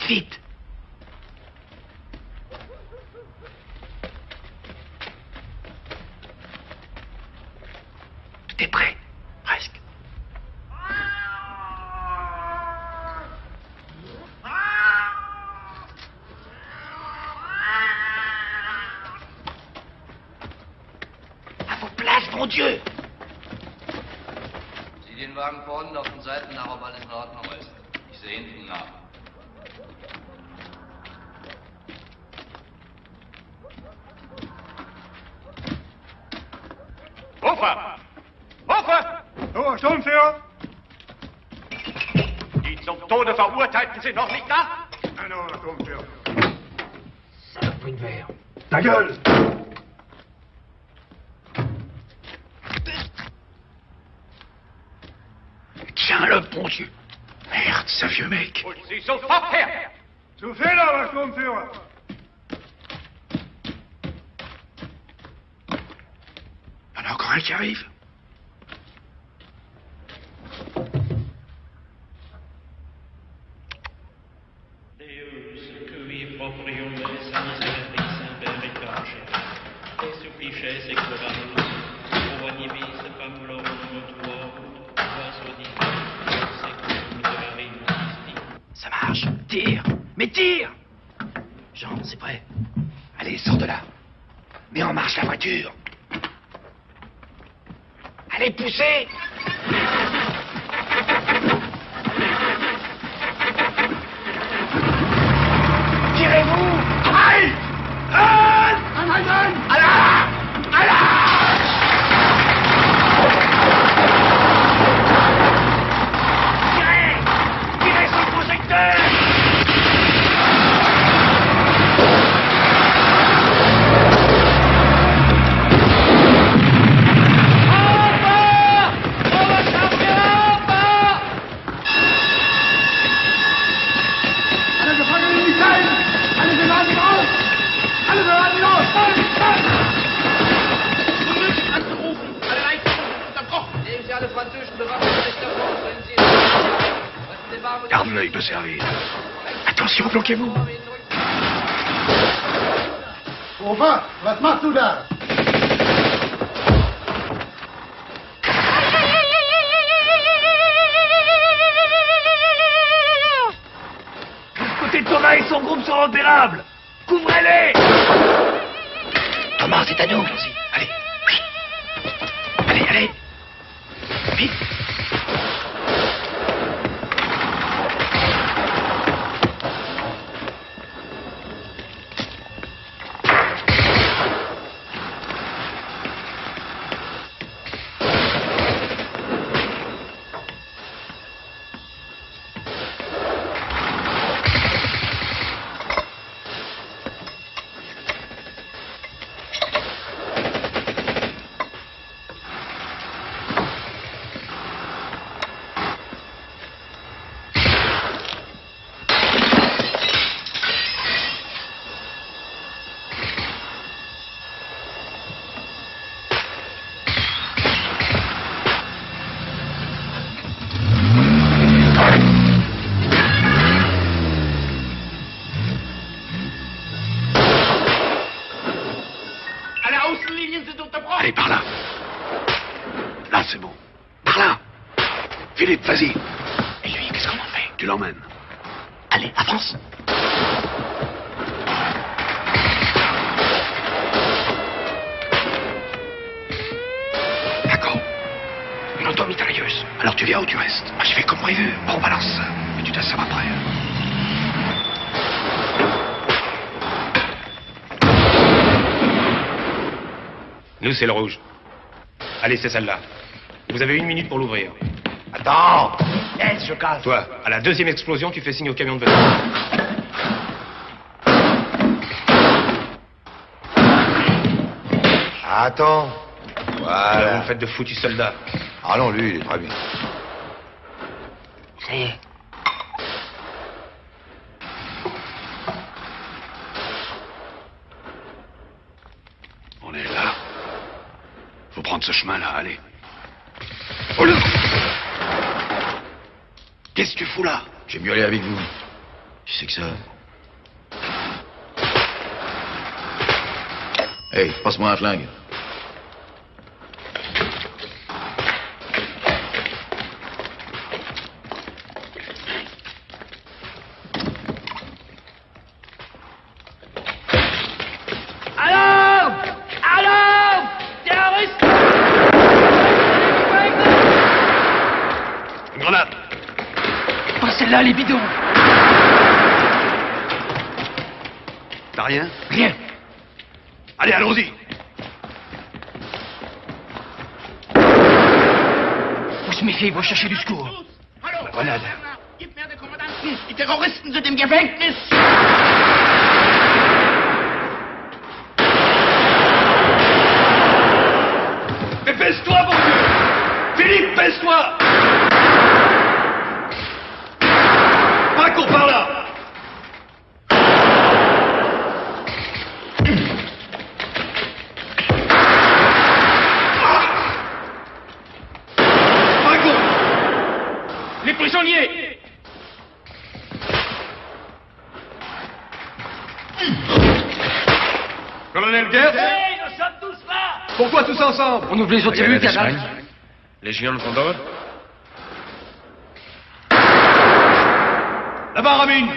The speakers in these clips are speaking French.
vite. Tout est prêt, presque. À vos places, bon Dieu! Sieh den Wagen vorne auf den Seiten nach, ob alles in Ordnung ist. Ich sehe hinten nach. Hofer! Hofer! So, Sturmführer! Die zum Tode Verurteilten sind noch nicht da? Nein, Sturmführer. Saloperie de verre. Ta gueule! Tiens-le, bon Dieu. Merde, ce vieux mec. Und sie sofort her! Zu Fehler, Sturmführer! Il y en a encore un qui arrive. Deus, cui proprium miseris veritas, et supplices exoramus, provenivis famulorum tuorum, vas odivis, secundum Christi. Ça marche. Tire. Mais tire. Jean, c'est prêt. Allez, sors de là. Mets en marche la voiture. Allez, poussez. Tirez-vous. Aïe. Tirez sur le projecteur. Alle Gefangenen in die Zellen! Alle Soldaten raus! Alle Soldaten raus! Unmöglich anzurufen! Alle Leitungen sind unterbrochen! Nehmen Sie alle französischen bewaffneten Richter vor und bringen Sie in Lassen den Wagen... Garde l'œil, peut servir. Attention, bloquez-vous. Opa, was machst du da? Côté de Thomas et son groupe sont repérables. Couvrez-les. Thomas, c'est à nous. Allons-y. Allez. Allez, allez. Vite. Allez, par là. Là, c'est bon. Par là. Philippe, vas-y. Et lui, qu'est-ce qu'on en fait? Tu l'emmènes. Allez, avance. D'accord. Une auto-mitrailleuse. Alors tu viens où tu restes? Moi, je fais comme prévu. Bon, balance ça. Et tu te laisses ça après. Nous, c'est le rouge. Allez, c'est celle-là. Vous avez 1 minute pour l'ouvrir. Attends. Laisse, je casse. Toi, à la deuxième explosion, tu fais signe au camion de vedette. Attends. Voilà. Voilà. Vous faites de foutus soldats. Ah non, lui, il est très bien. Ça y est. On est là. Faut prendre ce chemin-là, allez. Oh là! Qu'est-ce que tu fous là? J'ai mieux aller avec vous. Qui c'est que ça? Hey, passe-moi un flingue. Allô! Allô! Terroriste! Une grenade. Pas celle-là, les bidons! T'as rien? Rien! Allez, allons-y. Faut se méfier, il va chercher du secours. Hallo! Grenade. Gib mir den Kommandanten! Die Terroristen sind im Gefängnis! Mais baisse-toi, mon Dieu! Philippe, baisse-toi! Pas cours par là! Pas cours! Les prisonniers! Colonel Gertz? Nous sommes tous là! Pourquoi tous ensemble? On ouvre les autres cellules, Cadral. Légion de Condor. La barabine!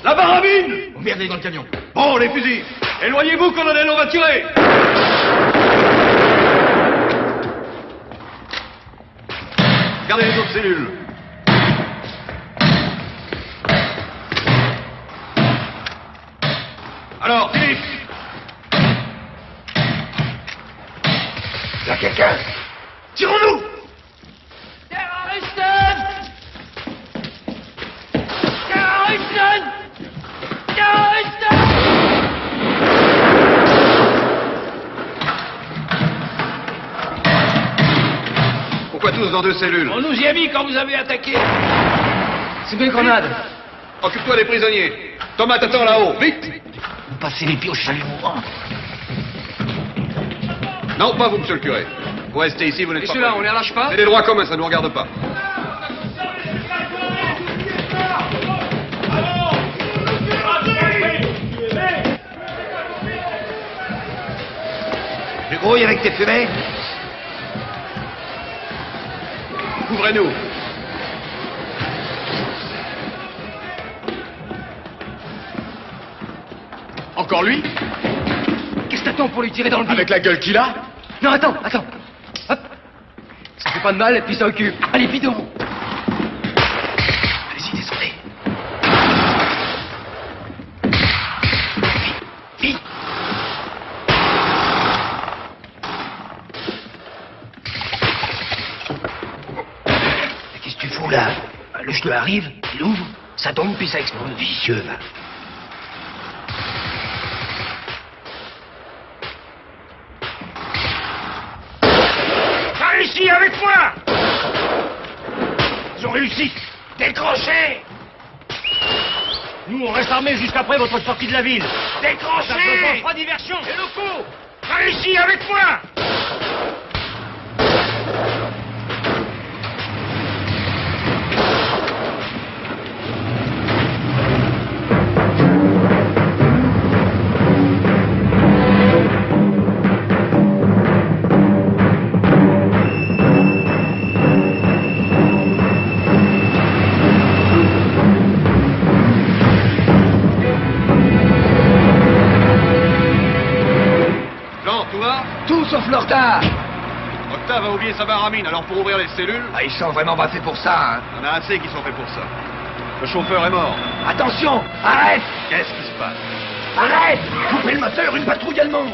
La barabine! Oh merde, elle est dans le camion. Bon, les fusils! Éloignez-vous, colonel, on va tirer! Gardez les autres cellules. Alors, Philippe! Y'a quelqu'un? Tirons-nous! Terroristen! Terroristen! Terroristen! Pourquoi tous dans deux cellules? On nous y a mis quand vous avez attaqué. C'est des grenades. Occupe-toi des prisonniers. Thomas, t'attends là-haut, vite! Vous passez les pioches à l'humour. Non, pas vous, monsieur le curé. Vous restez ici, vous n'êtes pas... Ceux-là, on les relâche pas? C'est des droits communs, ça ne nous regarde pas. Tu grouilles avec tes fumées? Couvrez-nous. Encore lui? Qu'est-ce que t'attends pour lui tirer dans le bide? Avec la gueule qu'il a? Non, attends. Hop. Ça fait pas de mal et puis ça occupe. Allez, bidon. Allez-y, descendez. Vite. Qu'est-ce que tu fous là? Le cheleu arrive, il ouvre, ça tombe puis ça explose. Vicieux, va. Réussi avec moi! Ils ont réussi! Décrochez! Nous, on reste armés jusqu'après votre sortie de la ville. Décrochez! Trois diversions et locaux! Réussi avec moi! Jean, tout va? Tout sauf le retard. Octave a oublié sa baramine, alors pour ouvrir les cellules, Ah, ils sont vraiment pas faits pour ça, hein? on a assez qui sont faits pour ça. Le chauffeur est mort. Attention, arrête. Qu'est-ce qui se passe? Arrête. Coupez le moteur, une patrouille allemande.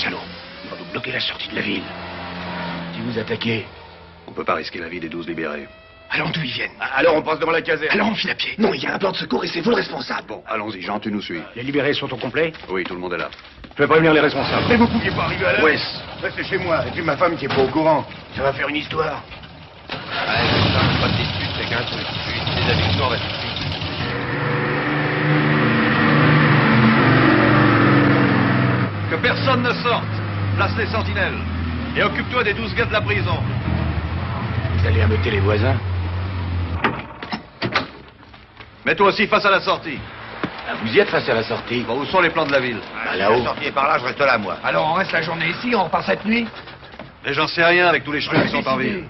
Salaud, il va nous bloquer la sortie de la ville. Si vous attaquez, On peut pas risquer la vie des 12 libérés. allons d'où ils viennent. Alors on passe devant la caserne. Alors on file à pied. Non, il y a un plan de secours et c'est vous le responsable. Bon, allons-y, Jean, tu nous suis. Les libérés sont au complet? Oui, tout le monde est là. Je vais prévenir les responsables. Mais vous pouviez pas arriver à l'heure? Wes, Restez chez moi, et puis ma femme qui est pas au courant. Ça va faire une histoire. Ouais, ça, pas de dispute, c'est qu'un truc. Je vais utiliser la victoire, reste ici. que personne ne sorte. Place les sentinelles. Et occupe-toi des 12 gars de la prison. Vous allez ameuter les voisins? Mets-toi aussi face à la sortie. Ah, vous y êtes face à la sortie? Bon, où sont les plans de la ville? Bah, là-haut. La sortie est par là, je reste là, moi. Alors on reste la journée ici, on repart cette nuit? Mais j'en sais rien avec tous les chemins qui sont en ville.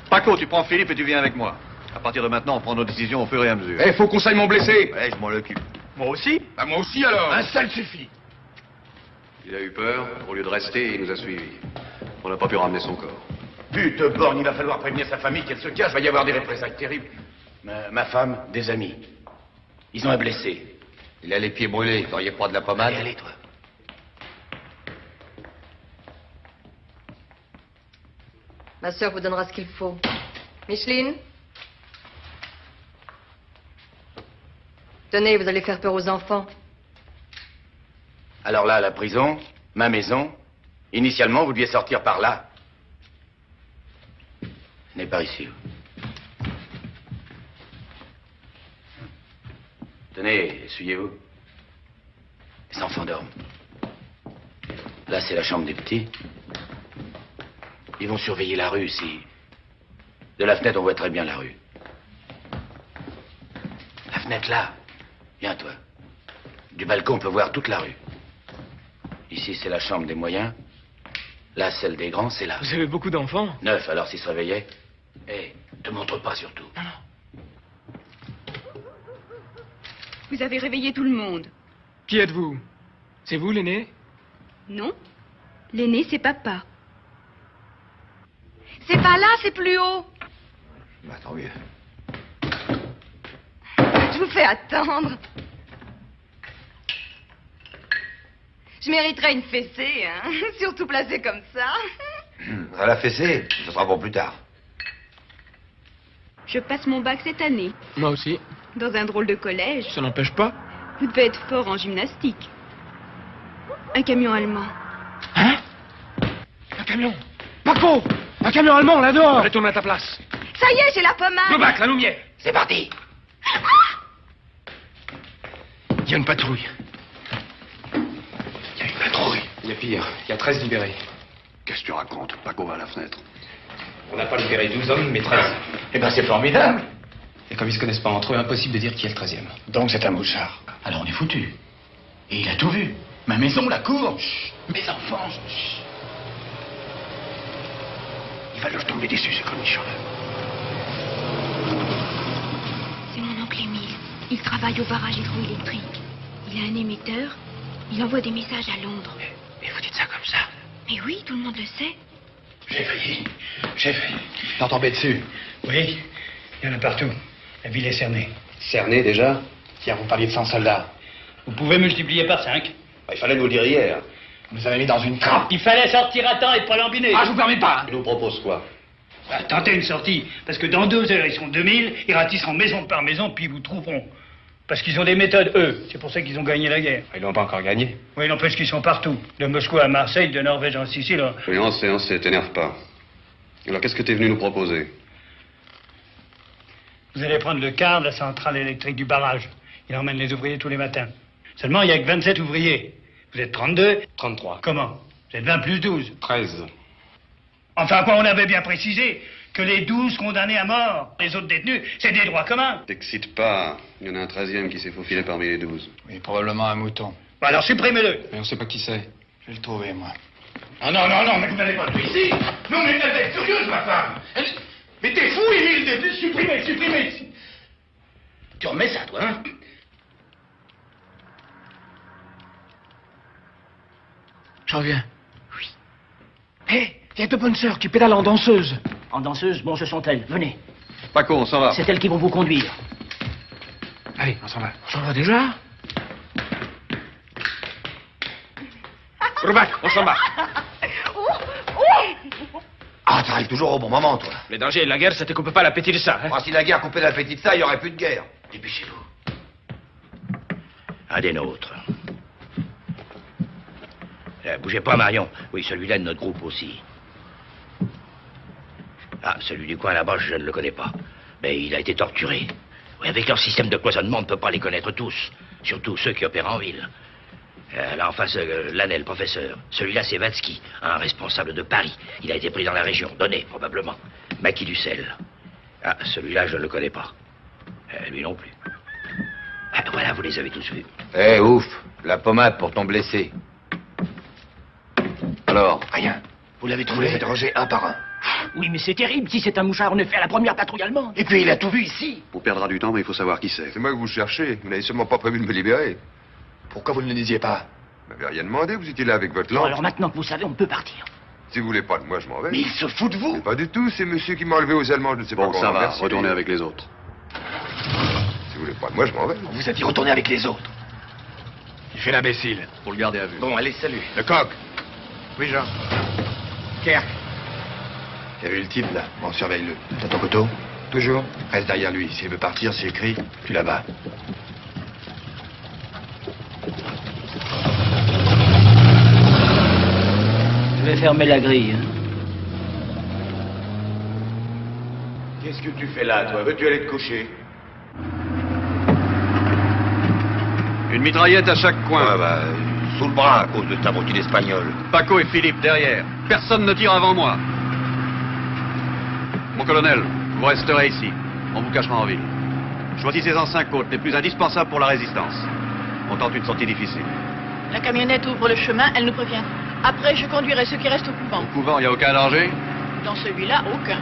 Paco, tu prends Philippe et tu viens avec moi. À partir de maintenant, on prend nos décisions au fur et à mesure. Eh, faut qu'on saille mon blessé. Ouais, je m'en occupe. Moi aussi? Bah moi aussi alors. Un seul suffit. Il a eu peur. Au lieu de rester, il nous a suivis. On n'a pas pu ramener son corps. Pute borgne, il va falloir prévenir sa famille qu'elle se cache, va y avoir des représailles terribles. Ma femme, des amis. Ils ont un blessé. Il a les pieds brûlés, vous auriez pas de la pommade? Allez, toi. Ma sœur vous donnera ce qu'il faut. Micheline? Tenez, vous allez faire peur aux enfants. Alors là, la prison, ma maison, initialement, vous deviez sortir par là. Venez par ici. Tenez, essuyez-vous. Les enfants dorment. Là, c'est la chambre des petits. Ils vont surveiller la rue, si... De la fenêtre, on voit très bien la rue. La fenêtre, là. Viens, toi. Du balcon, on peut voir toute la rue. Ici, c'est la chambre des moyens. Là, celle des grands, c'est là. Vous avez beaucoup d'enfants? 9, alors s'ils se réveillaient. Eh, te montre pas, surtout. Non, non. Vous avez réveillé tout le monde. Qui êtes-vous? C'est vous, l'aîné? Non. L'aîné, c'est papa. C'est pas là, c'est plus haut. Bah, tant mieux. Je vous fais attendre. Je mériterais une fessée, hein. Surtout placée comme ça. À la fessée, ce sera pour plus tard. Je passe mon bac cette année. Moi aussi. Dans un drôle de collège. Ça n'empêche pas. Vous devez être fort en gymnastique. Un camion allemand. Hein? Un camion? Paco! Un camion allemand, là dehors! Retourne à ta place. Ça y est, j'ai la pommade. Le bac, la lumière. C'est parti. Il y a une patrouille. Il y a une patrouille. Il y a pire. Il y a 13 libérés. Qu'est-ce que tu racontes? Paco va à la fenêtre. On n'a pas libéré 12 hommes, mais 13. Eh ben, c'est formidable. Et comme ils se connaissent pas entre eux, impossible de dire qui est le 13e. Donc c'est un mouchard. Alors on est foutu. Et il a tout vu. Ma maison, la cour. Chut. Mes enfants. Chut. Il va leur tomber dessus, ce cornichon. C'est mon oncle Émile. Il travaille au barrage hydroélectrique. Il a un émetteur. Il envoie des messages à Londres. Et vous dites ça comme ça? Mais oui, tout le monde le sait. J'ai failli. T'en tombais dessus. Oui, il y en a partout. La ville est cernée. Cerné déjà? Tiens, vous parliez de 100 soldats. Vous pouvez multiplier par 5. Il fallait nous le dire hier. Vous nous avez mis dans une trappe. Il fallait sortir à temps et pas lambiner. Ah, je vous permets pas. Il nous propose quoi? Bah, tentez une sortie, parce que dans 2 heures, ils sont 2000, ils ratisseront maison par maison, puis ils vous trouveront. Parce qu'ils ont des méthodes, eux. C'est pour ça qu'ils ont gagné la guerre. Ils n'ont pas encore gagné. Oui, n'empêche qu'ils sont partout. De Moscou à Marseille, de Norvège en Sicile. Oui, on sait, t'énerve pas. Alors qu'est-ce que t'es venu nous proposer? Vous allez prendre le quart de la centrale électrique du barrage. Il emmène les ouvriers tous les matins. Seulement, il n'y a que 27 ouvriers. Vous êtes 32? 33. Comment? Vous êtes 20 plus 12. 13. Enfin, quoi, on avait bien précisé que les 12 condamnés à mort, les autres détenus, c'est des droits communs. T'excites pas. Il y en a un 13e qui s'est faufilé parmi les 12. Oui, probablement un mouton. Bah alors supprimez-le. Mais on sait pas qui c'est. Je vais le trouver, moi. Ah non, mais vous n'allez pas tout ici. Non, mais elle est furieuse, ma femme. Mais t'es fou, Émile, supprimez. Tu remets ça, toi, hein? Je reviens. Oui. Hé, il y a 2 bonnes sœurs qui pédalent en danseuse. En danseuse, bon, ce sont elles. Venez. Paco, on s'en va. C'est elles qui vont vous conduire. Allez, on s'en va. On s'en va déjà? Roubac, on s'en bat. Ah, t'arrives toujours au bon moment, toi. Le danger de la guerre, c'était qu'on peut pas l'appétit de ça. Hein? Ah, si la guerre coupait l'appétit de ça, il n'y aurait plus de guerre. Dépêchez-vous. Un des nôtres. Bougez pas, Marion. Oui, celui-là de notre groupe aussi. Ah, celui du coin là-bas, je ne le connais pas. Mais il a été torturé. Oui, avec leur système de cloisonnement, on ne peut pas les connaître tous. Surtout ceux qui opèrent en ville. Là, en face, l'année, le professeur. Celui-là, c'est Vatsky, un responsable de Paris. Il a été pris dans la région, donné, probablement. Maquis du sel. Ah, celui-là, je ne le connais pas. Lui non plus. Voilà, vous les avez tous vus. Eh, ouf, la pommade pour ton blessé. Alors? Rien. Vous l'avez trouvé interrogé un par un. Oui, mais c'est terrible. Si c'est un mouchard, on est fait à la première patrouille allemande. Et puis, il a tout vu ici. On perdra du temps, mais il faut savoir qui c'est. C'est moi que vous cherchez. Vous n'avez sûrement pas prévu de me libérer. Pourquoi vous ne le disiez pas? Vous m'avez rien demandé, vous étiez là avec votre Bon, lampe. alors maintenant que vous savez, on peut partir. Si vous voulez pas de moi, je m'en vais. Mais il se fout de vous. Mais pas du tout, c'est monsieur qui m'a enlevé aux Allemands, je ne sais pas Bon, comment. ça va, Merci. retournez avec les autres. Si vous voulez pas de moi, je m'en vais. Vous êtes dit retourner avec les autres. Il fait l'imbécile. Pour le garder à vue. Bon, allez, salut. Le coq. Oui, Jean. Kerk. Il y a vu le type, là. Bon, surveille-le. T'as ton couteau? Toujours. Reste derrière lui. S'il veut partir, s'il crie, tu la bats. Je vais fermer la grille. Hein. Qu'est-ce que tu fais là, toi? Veux-tu aller te coucher? Une mitraillette à chaque coin. Ah bah, sous le bras à cause de ta routine espagnole. Paco et Philippe derrière. Personne ne tire avant moi. Mon colonel, vous resterez ici. On vous cachera en ville. Choisissez-en 5 autres, les plus indispensables pour la résistance. On tente une sortie difficile. La camionnette ouvre le chemin, elle nous prévient. Après, je conduirai ceux qui restent au couvent. Au couvent, il n'y a aucun danger? Dans celui-là, aucun.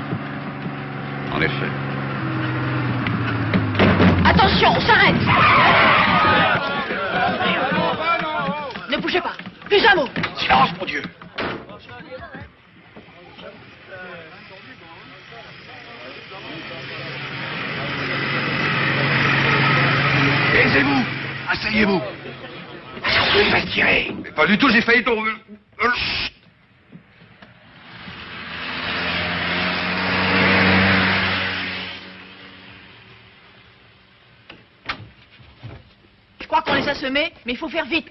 En effet. Attention, on s'arrête! Ne bougez pas. Plus un mot. Silence, mon Dieu. Taisez-vous. Asseyez-vous. Il va tirer. Mais pas du tout, j'ai failli tomber. Je crois qu'on les a semés, mais il faut faire vite.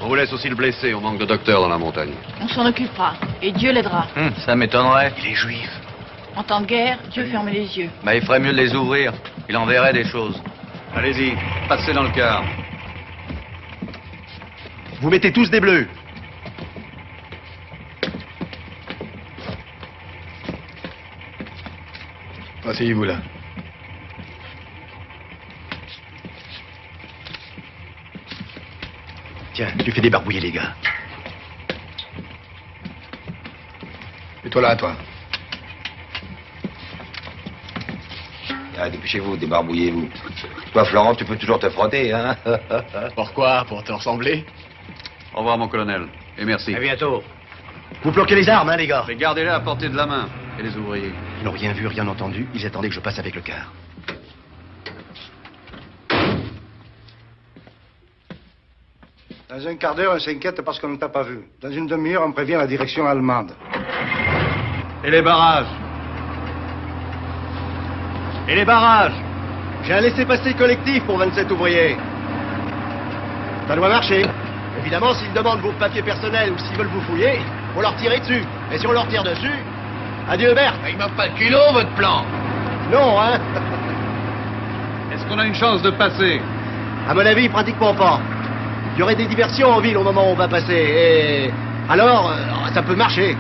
On vous laisse aussi le blessé, on manque de docteurs dans la montagne. On s'en occupera, et Dieu l'aidera. Ça m'étonnerait. Il est juif. En temps de guerre, Dieu ferme les yeux. Bah, il ferait mieux de les ouvrir. Il en verrait des choses. Allez-y, passez dans le car. Vous mettez tous des bleus. Asseyez-vous là. Tiens, tu fais débarbouiller les gars. Et toi là, toi. Ah, dépêchez-vous, débarbouillez-vous. Toi, Florent, tu peux toujours te frotter, hein. Pourquoi? Pour te ressembler? Au revoir, mon colonel. Et merci. À bientôt. Vous bloquez les armes, hein, les gars. Mais gardez-les à portée de la main. Et les ouvriers. Ils n'ont rien vu, rien entendu. Ils attendaient que je passe avec le car. Dans un quart d'heure, on s'inquiète parce qu'on ne t'a pas vu. Dans une demi-heure, on prévient la direction allemande. Et les barrages? Et les barrages? J'ai un laissez-passer collectif pour 27 ouvriers. Ça doit marcher. Évidemment, s'ils demandent vos papiers personnels ou s'ils veulent vous fouiller, faut leur tirer dessus. Et si on leur tire dessus, adieu Hubert. Il manque pas de culot, votre plan. Non, hein? Est-ce qu'on a une chance de passer? À mon avis, pratiquement pas. Il y aurait des diversions en ville au moment où on va passer. Et alors, ça peut marcher.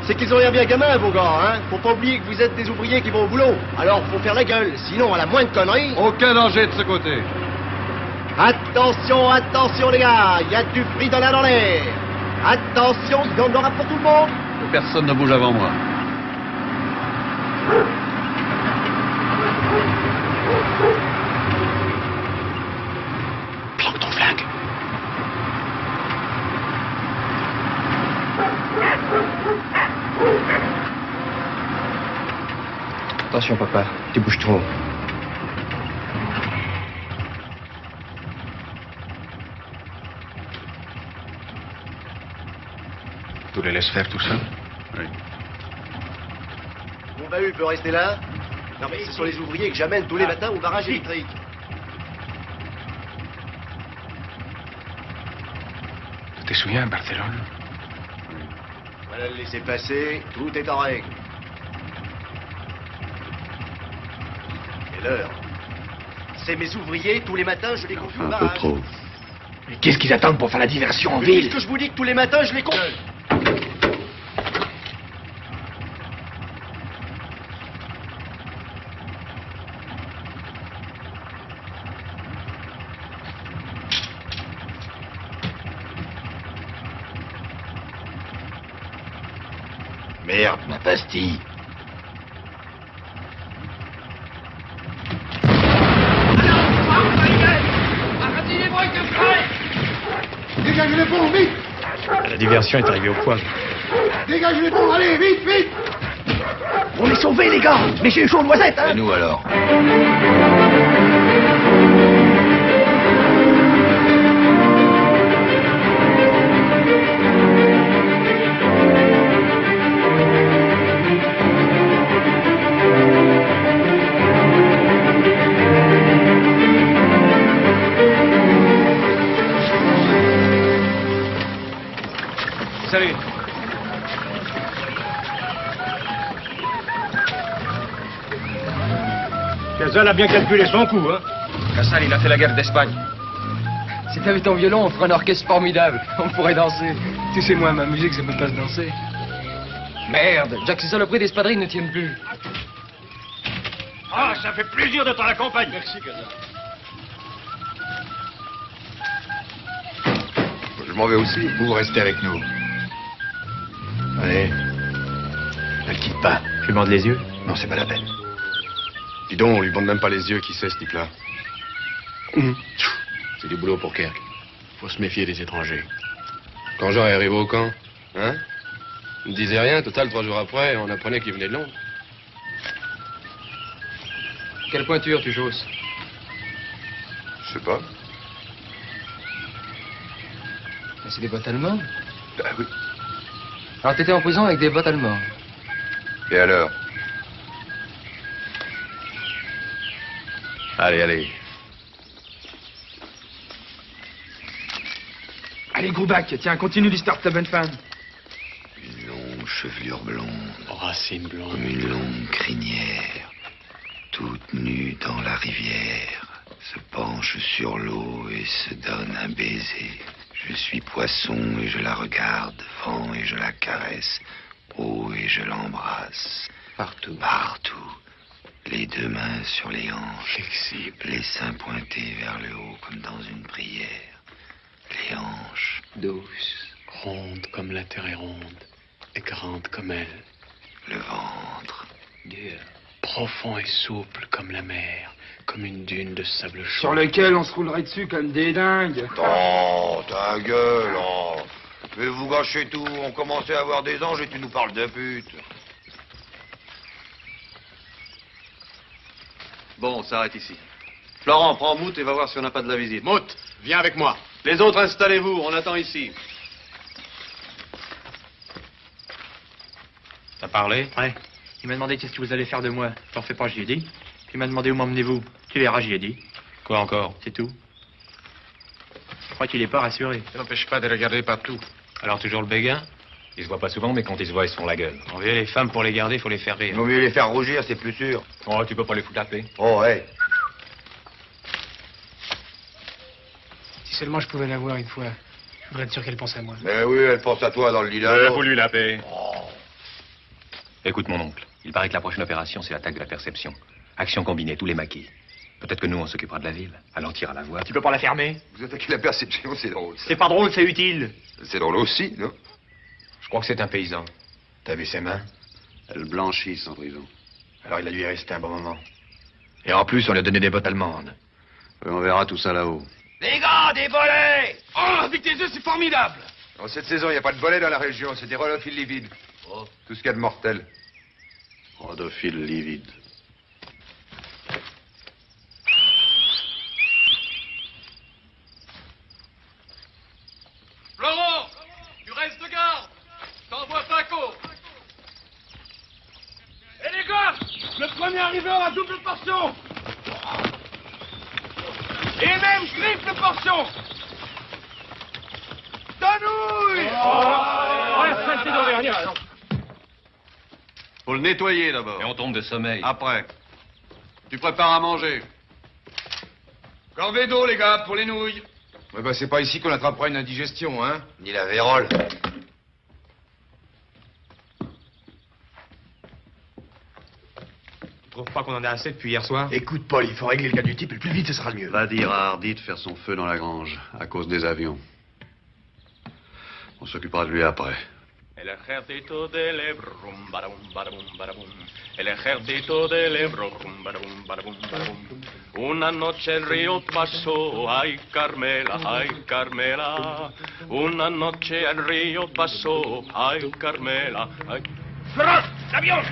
C'est qu'ils ont l'air bien gamins, vos gars, hein? Faut pas oublier que vous êtes des ouvriers qui vont au boulot. Alors, faut faire la gueule. Sinon, à la moindre connerie... Aucun danger de ce côté. Attention, attention, les gars. Il y a du fric dans l'air. Attention, il y en aura pour tout le monde. Personne ne bouge avant moi. Planque ton flingue. Attention, papa. Tu bouges trop. Tu les laisses faire tout seul? Oui. Mon bahut peut rester là? Non, mais ce sont les ouvriers que j'amène tous les matins au barrage électrique. Tu te souviens, Barcelone? Voilà le laissez-passer, tout est en règle. Et l'heure? C'est mes ouvriers, tous les matins, je les conduis au barrage. trop. Mais qu'est-ce qu'ils attendent pour faire la diversion en Mais ville? puisque je vous dis que tous les matins, je les conduis... Merde, ma pastille. Dégagez les ponts, vite! La diversion est arrivée au poivre. Dégagez les ponts, allez, vite, vite! On est sauvés, les gars! Mais j'ai eu chaud noisette, hein! Et nous alors? Salut. Casal a bien calculé son coup, hein? Casal, il a fait la guerre d'Espagne. Si t'avais ton violon, on ferait un orchestre formidable. On pourrait danser. Tu sais, moi, ma musique, ça peut pas se danser. Merde, Jack, ces saloperies d'espadrilles ne tiennent plus. Ah, ça fait plaisir de t'en accompagner. Merci, Casal. Je m'en vais aussi. Vous restez avec nous. Allez. Ne le quitte pas. Je lui bande les yeux. Non, c'est pas la peine. Dis donc, on lui bande même pas les yeux, qui c'est, ce type-là? C'est du boulot pour Kirk. Faut se méfier des étrangers. Quand Jean est arrivé au camp, hein? Il ne disait rien, total, 3 jours après, on apprenait qu'il venait de Londres. Quelle pointure tu chausses? Je sais pas. Mais c'est des bottes allemandes. Ah oui. Alors t'étais en prison avec des bottes allemandes. Et alors? Allez, allez. Allez, Groubac, tiens, continue l'histoire de ta bonne femme. Une longue chevelure blonde. Racine blonde. Comme une longue crinière. Toute nue dans la rivière. Se penche sur l'eau et se donne un baiser. Je suis poisson et je la regarde. Vent et je la caresse. Eau et je l'embrasse. Partout. Partout. Les 2 mains sur les hanches. Flexible. Les seins pointés vers le haut comme dans une prière. Les hanches. Douce. Ronde comme la terre est ronde. Et grande comme elle. Le ventre. Dur. Profond et souple comme la mer. Comme une dune de sable chaud. Sur lequel on se roulerait dessus comme des dingues. Oh, ta gueule, oh. Mais vous gâchez tout. On commençait à avoir des anges et tu nous parles de pute. Bon, on s'arrête ici. Florent, prends Mout et va voir si on n'a pas de la visite. Mout, viens avec moi. Les autres, installez-vous, on attend ici. T'as parlé? Ouais. Il m'a demandé qu'est-ce que vous allez faire de moi. J'en fais pas, j'y ai dit. Puis il m'a demandé où m'emmenez-vous. Tu verras, j'y ai dit. Quoi encore? C'est tout. Je crois qu'il est pas rassuré. Ça n'empêche pas de regarder partout. Alors toujours le béguin? Ils se voient pas souvent, mais quand ils se voient, ils se font la gueule. En vérité, les femmes, pour les garder, faut les faire rire. Il vaut mieux les faire rougir, c'est plus sûr. Oh, tu peux pas les foutre la paix. Oh, ouais. Si seulement je pouvais la voir une fois. Je voudrais être sûr qu'elle pense à moi. Mais oui, elle pense à toi dans le lit d'un Faut lui la paix. Oh. Écoute, mon oncle, il paraît que la prochaine opération, c'est l'attaque de la perception. Action combinée, tous les maquis. Peut-être que nous, on s'occupera de la ville. Alors, tire à la voie. Tu peux pas la fermer? Vous attaquez la perception, c'est drôle. C'est pas drôle, c'est utile. C'est drôle aussi, non? Je crois que c'est un paysan. T'as vu ses mains? Elles blanchissent en prison. Alors, il a dû y rester un bon moment. Et en plus, on lui a donné des bottes allemandes. On verra tout ça là-haut. Les gars, des volets! Oh, avec tes yeux, c'est formidable! En cette saison, il n'y a pas de volets dans la région, c'est des rhodophiles livides. Oh. Tout ce qu'il y a de mortel. Rhodophile livide. Florent, tu restes de garde. T'envoies Paco. Et les gars, le premier arriveur à double portion. Et même triple portion. Danouille! Oh, ça, c'est rien. Faut le nettoyer d'abord. Et on tombe de sommeil. Après. Tu prépares à manger. Corvée d'eau, les gars, pour les nouilles. Ouais, bah, c'est pas ici qu'on attrapera une indigestion, hein. Ni la vérole. Tu trouves pas qu'on en a assez depuis hier soir? Écoute, Paul, il faut régler le cas du type et le plus vite, ce sera le mieux. Va dire à Hardy de faire son feu dans la grange, à cause des avions. On s'occupera de lui après. El ejército del Ebro, rum, barabum, barabum, barabum. El ejército del Ebro, rum, barabum, barabum, barabum. Una noche el río pasó, ay Carmela, ay Carmela. Una noche el río pasó, ay Carmela, ay... ¡Ferrol! ¡L'avion!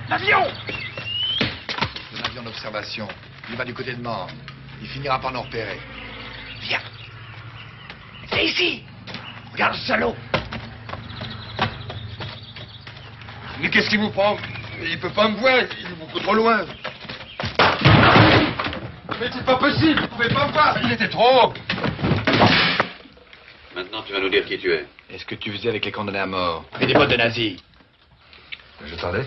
L'avion! Un avion d'observation. Il va du côté de Mende. Il finira par nous repérer. Viens. Viens ici. Regarde ce salaud. Mais qu'est-ce qui vous prend? Il peut pas me voir, il est beaucoup trop loin. Mais c'est pas possible, vous pouvez pas me voir, il était trop haut. Maintenant, tu vas nous dire qui tu es. Et ce que tu faisais avec les condamnés à mort. Et des bottes de nazis. J'attendais.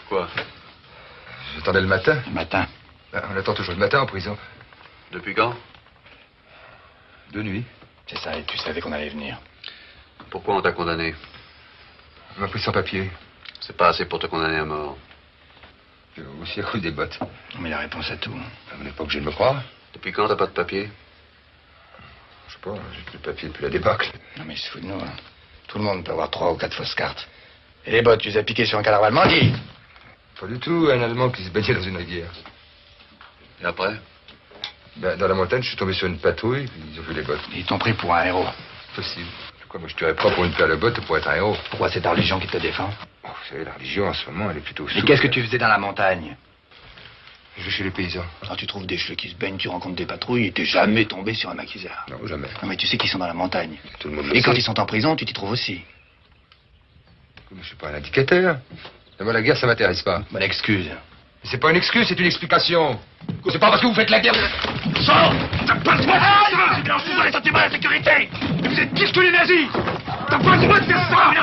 Quoi? J'attendais le matin. Le matin. On attend toujours le matin en prison. Depuis quand? De nuit. C'est ça, et tu savais qu'on allait venir. Pourquoi on t'a condamné? On m'a pris sans papier. C'est pas assez pour te condamner à mort. Aussi à cause des bottes. Mais la réponse à tout. Vous n'êtes pas obligé de me croire. Depuis quand t'as pas de papier? Je sais pas, j'ai plus de papier depuis la débâcle. Non mais il se fout de nous, hein. Tout le monde peut avoir 3 ou 4 fausses cartes. Et les bottes, tu les as piquées sur un cadavre allemand, dis. Pas du tout, un Allemand qui se baignait dans une rivière. Et après? Ben, dans la montagne, je suis tombé sur une patrouille, puis ils ont vu les bottes. Ils t'ont pris pour un héros. Possible. Pourquoi moi je tuerais pas pour une paire de bottes pour être un héros? Pourquoi c'est ta religion qui te défend? Oh, vous savez, la religion en ce moment, elle est plutôt Mais souple. qu'est-ce que tu faisais dans la montagne? Je vais chez les paysans. Quand tu trouves des cheveux qui se baignent, tu rencontres des patrouilles et t'es jamais tombé sur un maquisard. Non, jamais. Non mais tu sais qu'ils sont dans la montagne. Tout le monde le Et quand sait. ils sont en prison, tu t'y trouves aussi. Mais je suis pas un indicateur. Et moi, la guerre, ça m'intéresse pas. Bonne excuse. C'est pas une excuse, c'est une explication. C'est pas parce que vous faites la guerre. Sors! T'as pas le droit de faire ça! C'est bien dans les sentiments de la sécurité! Et vous êtes pire que les nazis! T'as pas le droit de faire ça!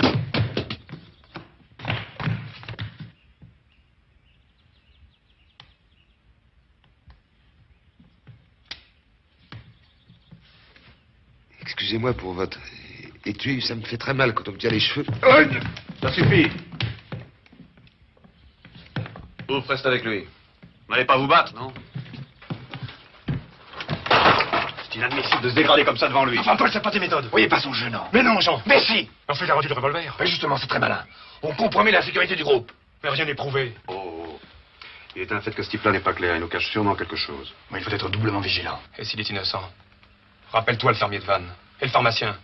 Excusez-moi pour votre étui, ça me fait très mal quand on me tient les cheveux. Ça suffit. Vous reste avec lui. Vous n'allez pas vous battre, non? C'est inadmissible de se dégrader comme ça devant lui. Enfin, Paul, c'est pas tes méthodes. Voyez pas son jeu, non? Mais non, Jean. Mais si! On fait la rendu le revolver. Mais justement, c'est très malin. On compromet la sécurité du groupe. Mais rien n'est prouvé. Oh. Il est un fait que ce type-là n'est pas clair. Il nous cache sûrement quelque chose. Mais il faut être doublement vigilant. Et s'il est innocent? Rappelle-toi le fermier de Vannes. Et le pharmacien.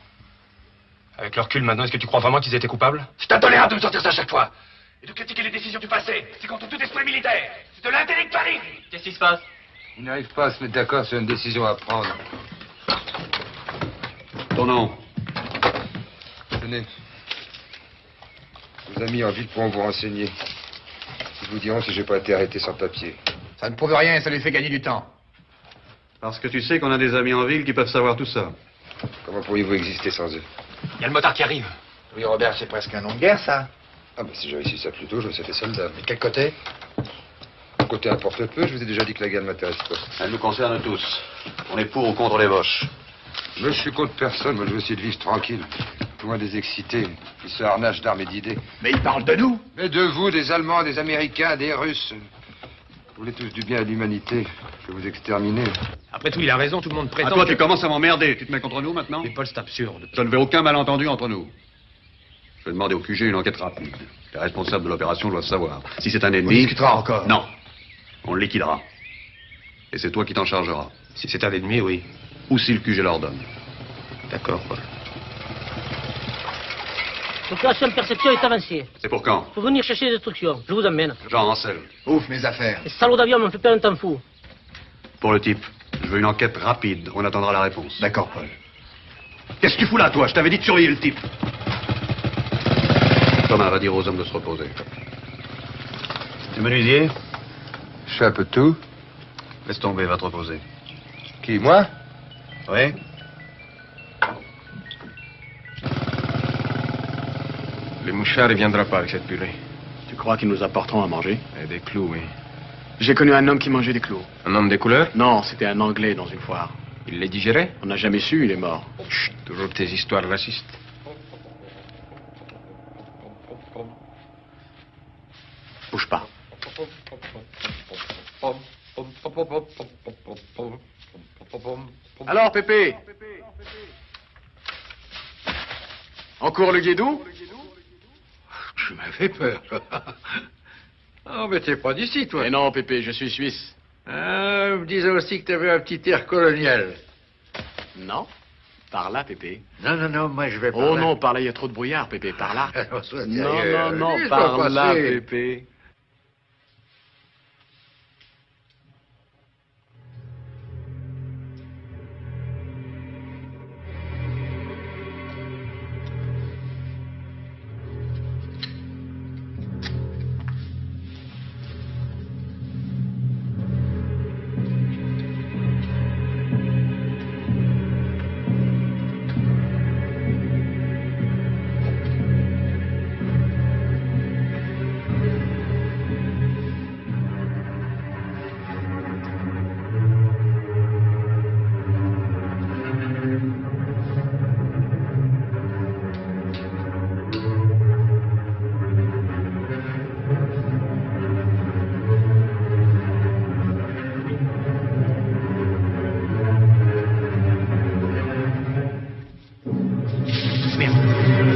Avec leur recul maintenant, est-ce que tu crois vraiment qu'ils étaient coupables? C'est intolérable de me sortir ça à chaque fois. Et de critiquer les décisions du passé. C'est contre tout esprit militaire. C'est de l'intellectualisme. Qu'est-ce qui se passe? Ils n'arrivent pas à se mettre d'accord sur une décision à prendre. Ton nom? Tenez. Vos amis en ville pourront vous renseigner. Ils vous diront si j'ai pas été arrêté sans papier. Ça ne prouve rien et ça lui fait gagner du temps. Parce que tu sais qu'on a des amis en ville qui peuvent savoir tout ça. Comment pourriez-vous exister sans eux? Il y a le motard qui arrive. Oui, Robert, c'est presque un nom de guerre, ça. Ah, ben si j'avais su ça plus tôt, je me serais fait soldat. Et de quel côté? Côté importe peu, je vous ai déjà dit que la guerre ne m'intéresse pas. Elle nous concerne tous. On est pour ou contre les Boches. Moi, je suis contre personne. Moi, je veux essayer de vivre tranquille. Loin des excités, qui se harnachent d'armes et d'idées. Mais il parle de nous. Mais de vous, des Allemands, des Américains, des Russes. Vous voulez tous du bien à l'humanité. Que vous exterminez. Après tout, il a raison, tout le monde prétend. toi, que- tu commences à m'emmerder. Tu te mets contre nous maintenant? Mais Paul, c'est absurde. Je ne veux aucun malentendu entre nous. Je vais demander au QG une enquête rapide. Les responsables de l'opération doivent savoir. Si c'est un ennemi... On discutera encore. Non. On le liquidera. Et c'est toi qui t'en chargeras. Si c'est un ennemi, oui. Ou si le QG l'ordonne. D'accord, Paul. L'opération de perception est avancée. C'est pour quand? Faut venir chercher des instructions. Je vous emmène. Jean Ancel. Ouf, mes affaires. Les salauds d'avion m'ont fait perdre un temps fou. Pour le type, je veux une enquête rapide. On attendra la réponse. D'accord, Paul. Qu'est-ce que tu fous là, toi? Je t'avais dit de surveiller le type. Thomas va dire aux hommes de se reposer. Tu es menuisier? Je fais un peu de tout. Laisse tomber, va te reposer. Qui, moi? Oui. Les mouchards, il viendra pas avec cette purée. Tu crois qu'ils nous apporteront à manger? Et des clous, oui. J'ai connu un homme qui mangeait des clous. Un homme des couleurs? Non, c'était un Anglais dans une foire. Il les digérait? On n'a jamais su, il est mort. Chut, toujours tes histoires racistes. Bouge pas. Alors, Pépé? Encore le guédou? Tu m'as fait peur. Oh, mais t'es pas d'ici, toi. Mais non, Pépé, je suis suisse. Ah, me disais aussi que t'avais un petit air colonial. Non. Par là, Pépé. Non, moi je vais par Oh là. non, par là, il y a trop de brouillard, Pépé. Par là. Non, Laisse-moi par là, passer. Pépé.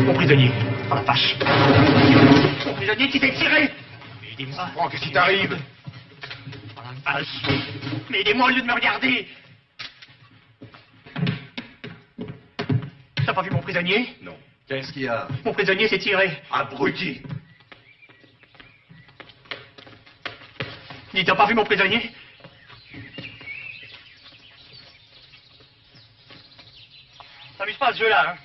Mon prisonnier. Oh la vache. Mon prisonnier qui t'est tiré. Aidez-moi. Franck, qu'est-ce qui t'arrive? Oh la vache. Mais aidez-moi au lieu de me regarder. T'as pas vu mon prisonnier? Non. Qu'est-ce qu'il y a? Mon prisonnier s'est tiré. Abruti. Dis, t'as pas vu mon prisonnier? T'amuses pas à ce jeu-là, hein?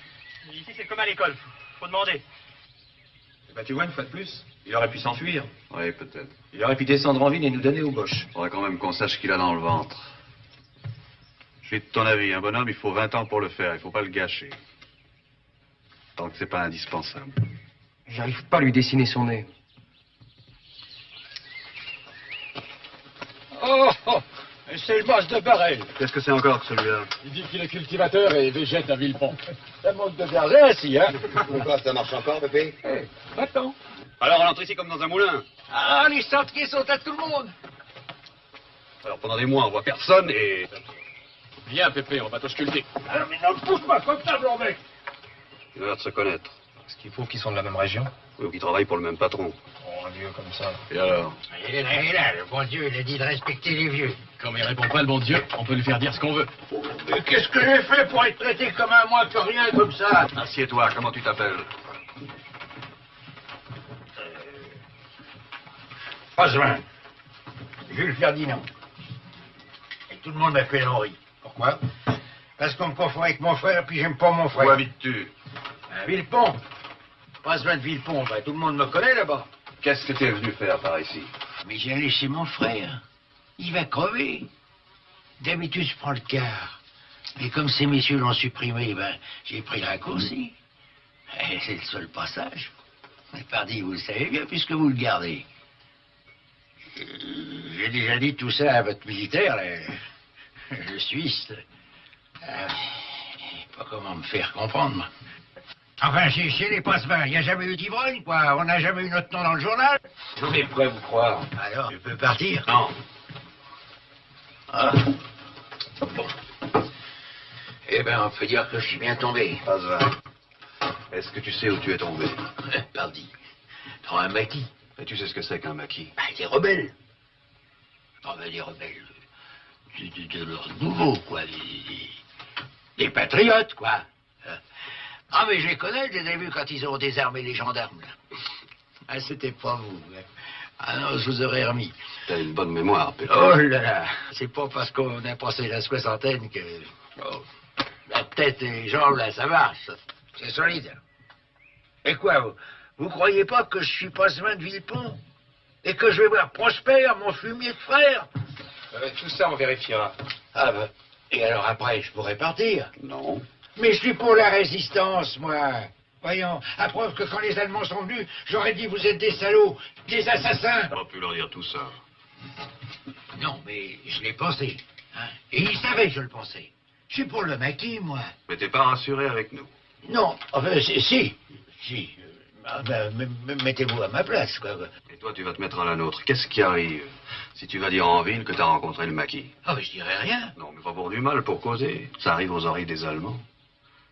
Ici, c'est comme à l'école. Faut demander. Eh ben, tu vois, une fois de plus, il aurait pu s'enfuir. Oui, peut-être. Il aurait pu descendre en ville et nous donner aux boches. Faudrait quand même qu'on sache ce qu'il a dans le ventre. Je suis de ton avis, un bonhomme, il faut 20 ans pour le faire, il faut pas le gâcher. Tant que c'est pas indispensable. J'arrive pas à lui dessiner son nez. Oh, c'est le boss de Barrel. Qu'est-ce que c'est encore que celui-là? Il dit qu'il est cultivateur et végète à Villepont. Ça manque de berger ainsi, hein? Pourquoi ça marche encore, Pépé? Attends. Alors on entre ici comme dans un moulin. Ah, les chantiers sont à tout le monde. Alors pendant des mois, on voit personne et... Viens, Pépé, on va te sculpter. Ah, mais ne me pousse pas comme ça, blanc mec. Il a l'air de se connaître. Est-ce qu'il faut qu'ils sont de la même région? Oui, ou qu'ils travaillent pour le même patron. Oh, un vieux comme ça. Et alors? Il est là, le bon Dieu, il a dit de respecter les vieux. Comme il répond pas le bon Dieu, on peut lui faire dire ce qu'on veut. Mais qu'est-ce que j'ai fait pour être traité comme un moins que rien comme ça? Assieds-toi, comment tu t'appelles? Passemin. Jules Ferdinand. Et tout le monde m'appelle Henri. Pourquoi? Parce qu'on me confond avec mon frère, puis j'aime pas mon frère. Où habites-tu? À Villepont. Passemin de Villepont, ben, tout le monde me connaît là-bas. Qu'est-ce que tu es venu faire par ici? Mais j'ai laissé mon frère. Il va crever. D'habitude, je prends le quart. Mais comme ces messieurs l'ont supprimé, ben, j'ai pris le raccourci. Et c'est le seul passage. Mais pardi, vous le savez bien, puisque vous le gardez. J'ai déjà dit tout ça à votre militaire, le Suisse. Pas comment me faire comprendre, moi. Enfin, chez les Passemin, il n'y a jamais eu d'ivrogne, quoi. On n'a jamais eu notre nom dans le journal. On est prêt à vous croire. Alors, je peux partir? Non. Ah. Bon. Eh ben, on peut dire que je suis bien tombé. Passemin. Est-ce que tu sais où tu es tombé? Pardi. Dans un maquis. Et tu sais ce que c'est qu'un maquis? Ben, des rebelles. Oh, ben, des rebelles. De leur nouveau, quoi. Des patriotes, quoi. Ah, mais je les connais, je les ai vus quand ils ont désarmé les gendarmes, là. Ah, c'était pas vous. Hein. Ah non, je vous aurais remis. T'as une bonne mémoire, Pépé. Oh là là, c'est pas parce qu'on a passé la soixantaine que... Oh, la tête et les jambes, là, ça marche. C'est solide. Et quoi, vous croyez pas que je suis Passemin de Villepont? Et que je vais voir Prosper, mon fumier de frère? Tout ça, on vérifiera. Ah ben, Et alors après, je pourrais partir? Non. Mais je suis pour la résistance, moi. Voyons, à preuve que quand les Allemands sont venus, j'aurais dit vous êtes des salauds, des assassins. On aurait pu leur dire tout ça. Non, mais je l'ai pensé. Hein. Et ils savaient que je le pensais. Je suis pour le maquis, moi. Mais t'es pas rassuré avec nous. Non, enfin, si. Mettez-vous à ma place, quoi. Et toi, tu vas te mettre à la nôtre. Qu'est-ce qui arrive si tu vas dire en ville que t'as rencontré le maquis? Ah, mais je dirais rien. Non, mais pas pour du mal, pour causer. Ça arrive aux oreilles des Allemands.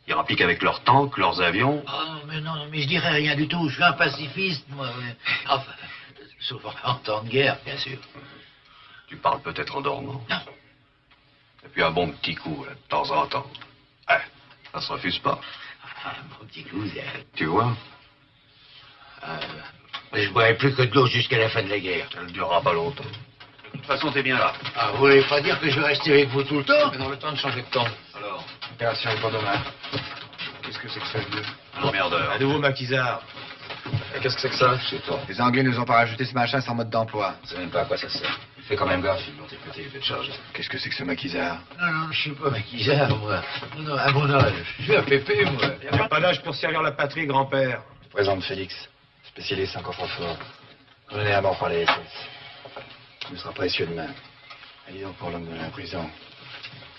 Ils rappliquent avec leurs tanks, leurs avions. Ah, non, mais je dirais rien du tout. Je suis un pacifiste, moi. Enfin, sauf en temps de guerre, bien sûr. Tu parles peut-être en dormant. Non. Et puis un bon petit coup, là, de temps en temps. Ça se refuse pas. Un bon petit coup, Tu vois? Je boirai plus que de l'eau jusqu'à la fin de la guerre. Ça ne durera pas longtemps. De toute façon, t'es bien là. Ah, vous voulez pas dire que je vais rester avec vous tout le temps? Mais dans le temps de changer de temps. Alors, Opération est pas dommage. Qu'est-ce que c'est que ça, vieux? un emmerdeur. Un nouveau maquisard. Qu'est-ce que c'est que ça? C'est toi. Les Anglais nous ont pas rajouté ce machin sans mode d'emploi. Je sais même pas à quoi ça sert. Fais quand même gaffe, ils vont t'écouter, je vais te charger. Qu'est-ce que c'est que ce maquisard? Non, je suis pas maquisard, moi. Non, à mon âge, je suis un pépé, moi. Il n'y a pas d'âge pour servir la patrie, grand-père. Je présente Félix, spécialiste en coffre-fort. Condamné à mort par les SS. Il nous sera précieux demain. Allez donc pour l'homme de la prison.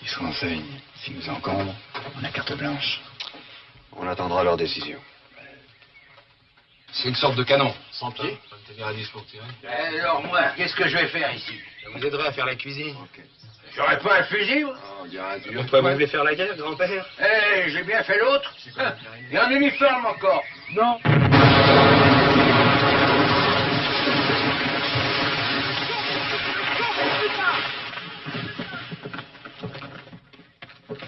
Il se renseigne. S'il nous encombre, on a carte blanche. On attendra leur décision. C'est une sorte de canon. Sans pied? Ça me tenir à 10 pour tirer. Alors, moi, qu'est-ce que je vais faire ici? Ça vous aiderait à faire la cuisine. J'aurais pas un fusil, moi? Oh, il y a un dur. Pourquoi vous voulez faire la guerre, grand-père? J'ai bien fait l'autre. Et en uniforme encore. Non.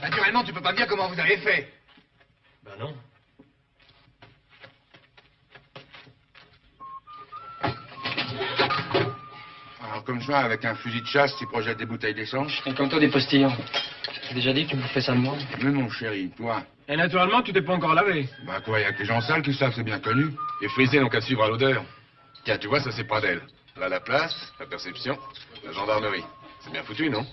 Naturellement, tu peux pas me dire comment vous avez fait. Ben non. Alors, comme ça, avec un fusil de chasse, tu projettes des bouteilles d'essence? Et comme toi, des postillons. J'ai déjà dit que tu me fais ça de moi. Mais mon chéri, toi. Et naturellement, tu t'es pas encore lavé. Bah quoi, il y a que les gens sales qui savent, c'est bien connu. Et frisé, donc à suivre à l'odeur. Tiens, tu vois, ça c'est pas d'elle. Là, la place, la perception, la gendarmerie. C'est bien foutu, non?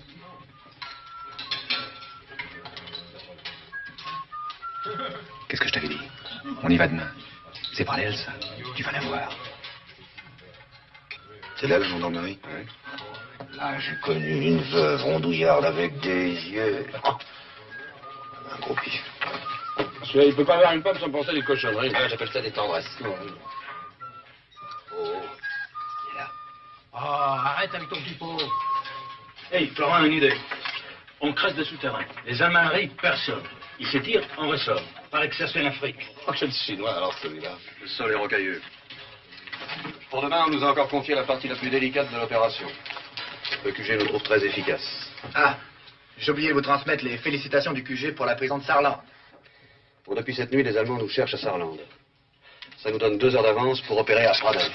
Qu'est-ce que je t'avais dit? On y va demain. C'est pas elle, ça. Tu vas la voir. C'est là la gendarmerie? Oui. Là, j'ai connu une veuve rondouillarde avec des yeux. Un gros pif. Il peut pas avoir une femme sans penser à des cochonneries. Ah, j'appelle ça des tendresses. Oh, arrête avec ton pipeau. Hey, Florent, une idée. On creuse des souterrains. Les Allemands arrivent, personne. Ils se tirent, on ressort. Paraît que ça se fait en Afrique. Oh, quel chinois, alors, celui-là. Le sol est rocailleux. Pour demain, on nous a encore confié la partie la plus délicate de l'opération. Le QG nous trouve très efficace. Ah, j'ai oublié de vous transmettre les félicitations du QG pour la prison de Sarlan. Bon, depuis cette nuit, les Allemands nous cherchent à Saarland. Ça nous donne 2 heures d'avance pour opérer à Pradel.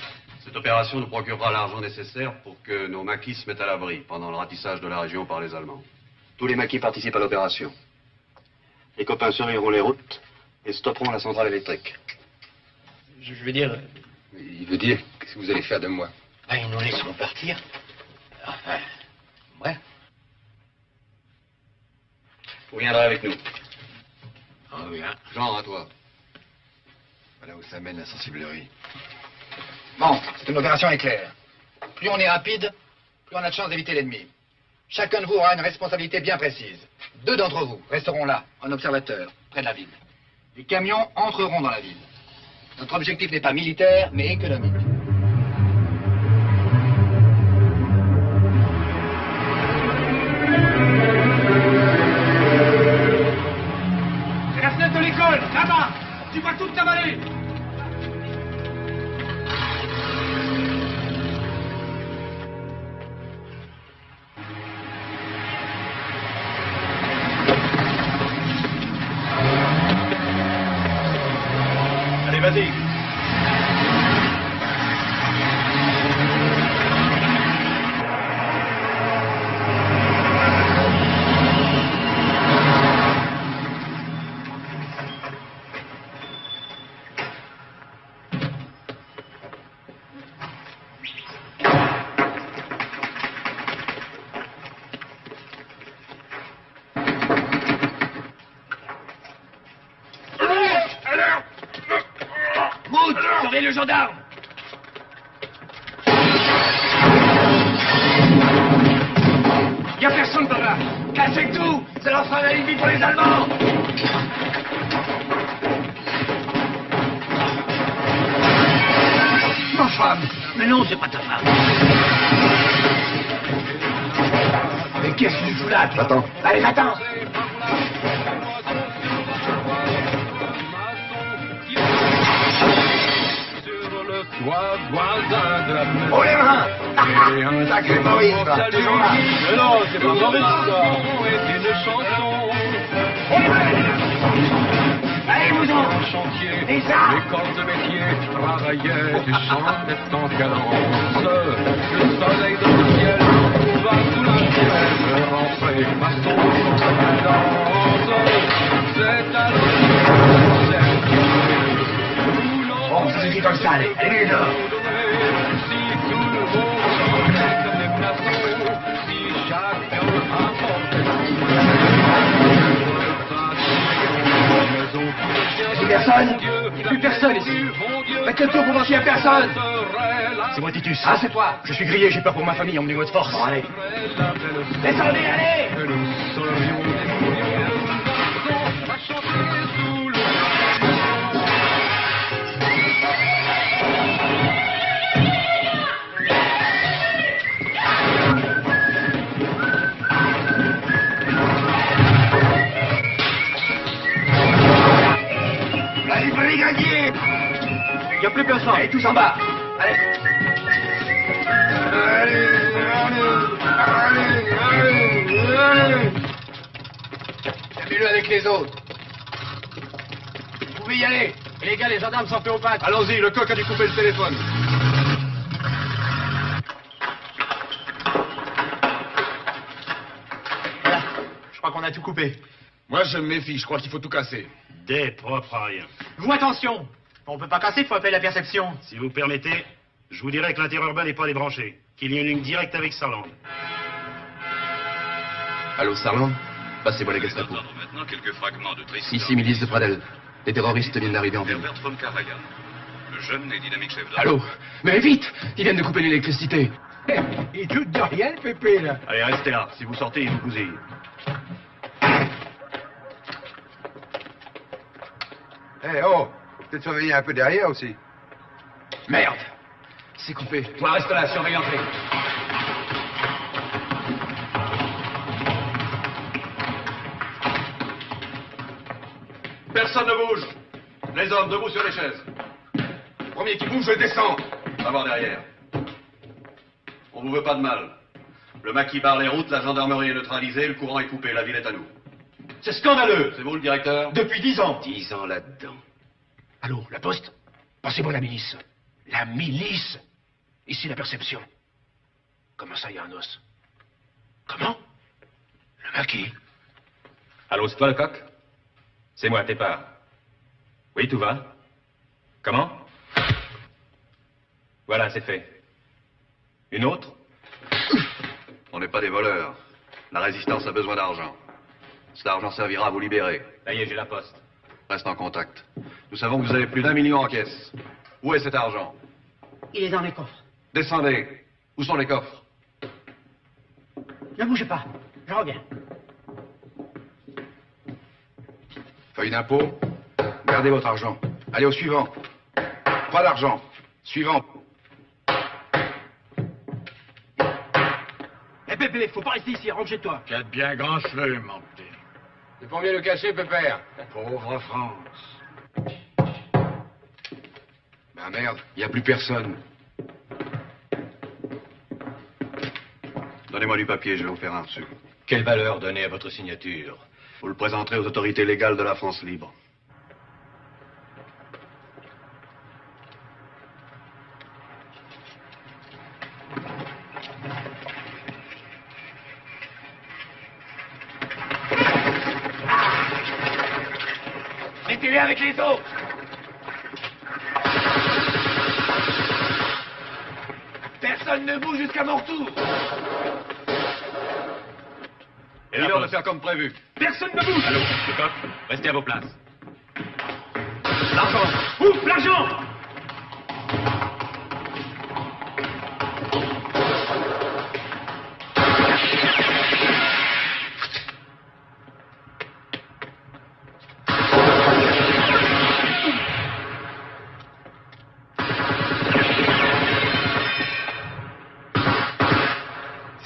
Cette opération nous procurera l'argent nécessaire pour que nos maquis se mettent à l'abri pendant le ratissage de la région par les Allemands. Tous les maquis participent à l'opération. Les copains surveilleront les routes et stopperont la centrale électrique. Je veux dire... Il veut dire, qu'est-ce que vous allez faire de moi? Ah, ils nous laisseront partir. Enfin, ouais. Vous viendrez avec nous. Ah oui, hein. Jean, à toi. Voilà où ça mène la sensiblerie. Bon, c'est une opération éclair. Plus on est rapide, plus on a de chance d'éviter l'ennemi. Chacun de vous aura une responsabilité bien précise. 2 d'entre vous resteront là, en observateur, près de la ville. Les camions entreront dans la ville. Notre objectif n'est pas militaire, mais économique. C'est la fenêtre de l'école, là-bas. Tu vois toute ta vallée. Allez, vas-y. route! Surveillez le gendarme! Y a personne par là! Cassez tout! Ça leur fera un alibi pour les Allemands! Ma femme! Mais non, c'est pas ta femme. Mais qu'est-ce que tu fous là? Attends. Allez, va-t'en! Oh les mains! Sacré Maurice, là, toujours là! Mais non, c'est pas Maurice, ça! Allez-vous-en! Et ça? Les corps de métier travaillaient, tu chantais en cadence. Le soleil dans le ciel va sous la pierre, rentrer façon cadence. C'est à Bon, ça suffit comme ça, allez, allez, dehors! si tout le monde chantait comme des plateaux, si chacun apportait Y'a personne? Plus personne ici. Faites le tour pour voir s'il y a personne. C'est moi, Titus. Ah, c'est toi? Je suis grillé, j'ai peur pour ma famille, emmenez-moi de force. Bon, allez. Descendez, allez! Allez, brigadier! Y a plus personne. Allez, tous en bas! Allez! Mets-le avec les autres. Vous pouvez y aller. Et les gars, les gendarmes sont au pattes. Allons-y, le coq a dû couper le téléphone. Voilà, je crois qu'on a tout coupé. Moi, je me méfie. Je crois qu'il faut tout casser. Des propres à rien. Vous, attention! On peut pas casser, il faut appeler la perception. Si vous permettez, je vous dirais que l'interurbain n'est pas débranché, qu'il y a une ligne directe avec Sarland. Allô, Sarland? Passez-moi la Gestapo. Maintenant quelques fragments de Ici, milice de Pradel. Les terroristes viennent d'arriver en ville. Herbert von Karajan, le jeune et dynamique chef d'armée. Allô? Mais vite! Ils viennent de couper l'électricité. Il doute de rien, le pépé, là. Allez, restez là. Si vous sortez, il vous bousille. Eh oh, peut-être surveiller un peu derrière aussi. Merde! C'est coupé. Toi, reste là, surveille l'entrée. Personne ne bouge. Les hommes, debout sur les chaises. Premier qui bouge, je descends. Va voir derrière. On vous veut pas de mal. Le maquis barre les routes, la gendarmerie est neutralisée, le courant est coupé, la ville est à nous. C'est scandaleux. C'est vous le directeur? Depuis 10 ans. 10 ans là-dedans. Allô, la poste? Passez-moi la milice. La milice? Ici, la perception. Comment ça, il y a un os? Comment? Le maquis. Allô, c'est toi le coq? C'est moi, t'es pas. Oui, tout va? Comment? Voilà, c'est fait. Une autre? On n'est pas des voleurs. La résistance a besoin d'argent. Cet argent servira à vous libérer. Ça y est, j'ai la poste. Reste en contact. Nous savons que vous avez plus d'1 million en caisse. Où est cet argent? Il est dans les coffres. Descendez. Où sont les coffres? Ne bougez pas. Je reviens. Feuille d'impôt. Gardez votre argent. Allez au suivant. Pas d'argent. Suivant. Eh bébé, faut pas rester ici, rentre chez toi. Tu as de bien grands cheveux, mon petit. C'est pour mieux le cacher, Pépère. Pauvre France. Ben merde, il n'y a plus personne. Donnez-moi du papier, je vais vous faire un reçu. Quelle valeur donner à votre signature? Vous le présenterez aux autorités légales de la France libre. Mettez-les avec les autres. Personne ne bouge jusqu'à mon retour. Et l'heure de faire comme prévu. Personne ne bouge. Allô, le coq, restez à vos places. L'argent. Ouf, l'argent.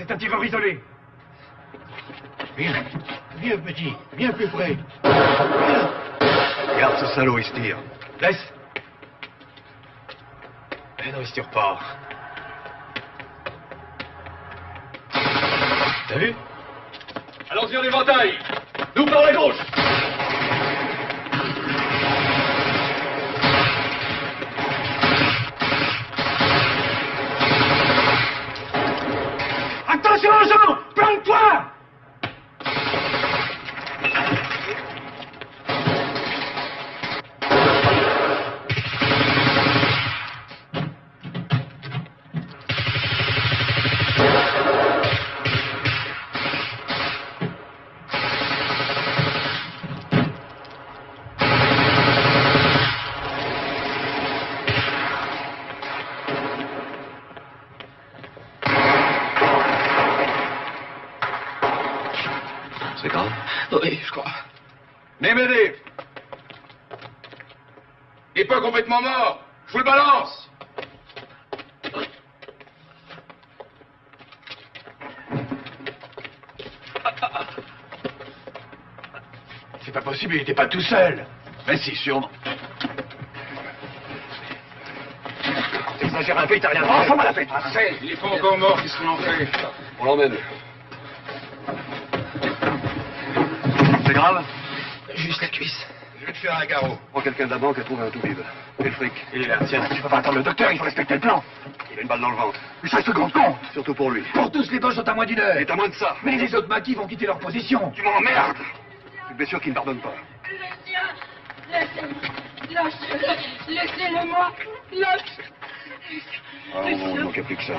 C'est un tireur isolé. Viens. Viens, petit. Viens plus près. Regarde ce salaud, il se tire. Laisse. Eh non, il se tire pas. T'as vu? Allons-y en éventail. Nous par la gauche. Attention aux gens! Plante-toi! C'est grave? Oui, je crois. Venez m'aider. Il est pas complètement mort. Je vous le balance. C'est pas possible, il était pas tout seul. Mais si, sûrement. T'exagères un peu, il t'a rien fait. Enfin, la fête. Il est pas encore mort, qu'est-ce qu'on en fait? On l'emmène. C'est grave? Juste la cuisse. Je vais te faire un garrot. Prends quelqu'un de la banque et trouve un tout vide. Et le fric? Il est là, tiens. Tu peux pas attendre le docteur, il faut respecter le plan. Il a une balle dans le ventre. Mais ça se compte compte. Surtout pour lui. Pour tous, les boss sont à moins d'une heure. Et à moins de ça. Mais les autres maquis vont quitter leur position. Tu m'emmerdes. Une blessure qui ne pardonne pas. Laissez-le-moi. Lâche. Ah non, il manquait plus que ça.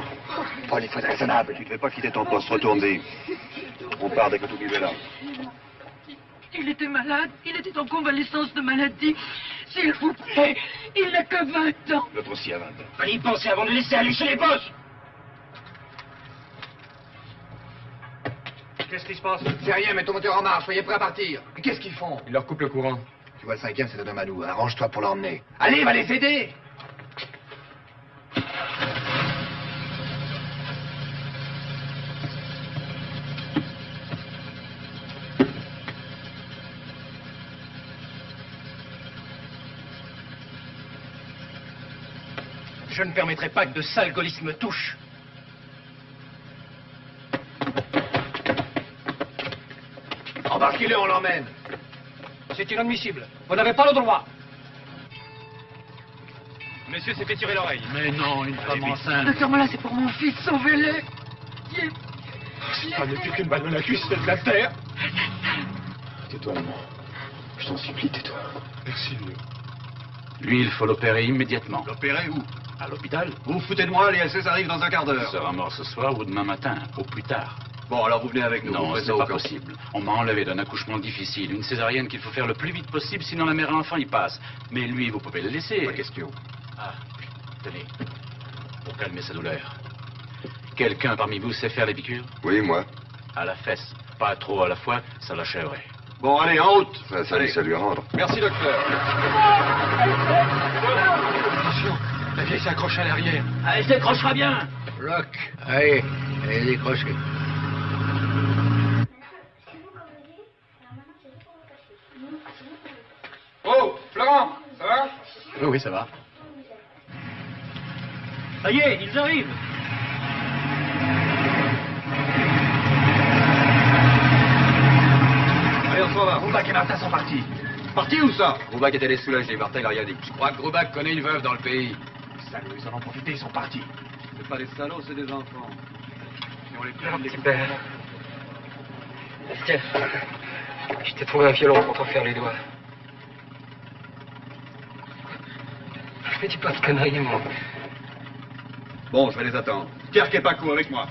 Paul, il faut être raisonnable. Tu ne devais pas quitter ton poste, retourne dis. On part dès que tout est là. Il était malade. Il était en convalescence de maladie. S'il vous plaît, il n'a que 20 ans. L'autre aussi a 20 ans. Fallait y penser avant de laisser aller chez les boss. Qu'est-ce qui se passe? C'est rien, mets ton moteur en marche, soyez prêts à partir. Mais qu'est-ce qu'ils font? Il leur coupe le courant. Tu vois, le 5e, c'est un homme à nous. Arrange-toi pour l'emmener. Allez, va les aider. Je ne permettrai pas que de sales gaullistes me touchent. Embarquez-le, on l'emmène. C'est inadmissible. Vous n'avez pas le droit. Monsieur s'est fait tirer l'oreille. Mais non, une femme enceinte. Docteur Mola, c'est pour mon fils. Sauvez-le. Ça n'est plus qu'une balle de la cuisse, c'est de la terre. Tais-toi, maman. Je t'en supplie, tais-toi. Merci, Léo. Lui, il faut l'opérer immédiatement. L'opérer où? À l'hôpital. Vous vous foutez de moi, les SS arrivent dans un quart Il d'heure. sera mort ce soir ou demain matin, au plus tard. Bon, alors vous venez avec nous. Non, vous c'est au pas camp. possible. On m'a enlevé d'un accouchement difficile, une césarienne qu'il faut faire le plus vite possible, sinon la mère et l'enfant y passe. Mais lui, vous pouvez le laisser. Pas question. Ah, tenez, pour calmer sa douleur. Quelqu'un parmi vous sait faire les piqûres? Oui, moi. À la fesse, pas trop à la fois, ça l'achèverait. Bon, allez, en route. Ça lui rendre. Merci, docteur. Attention, la vieille s'accroche à l'arrière. Elle s'accrochera bien. Rock. Allez, allez, décrochez. Oh, Florent, ça va? Oui, ça va. Ça y est, ils arrivent. Allez, on s'en va. Roubac et Martin sont partis. Parti où ça? Roubac est allé soulager, Martin il a rien dit. Je crois que Roubac connaît une veuve dans le pays. Salauds, ils en ont profité, ils sont partis. C'est pas des salauds, c'est des enfants. Si on les plaît, Petit père. Tiens, je t'ai trouvé un violon pour t'en faire les doigts. Mais dis pas de conneries, moi. Bon, je vais les attendre. Pierre Kepaco avec moi.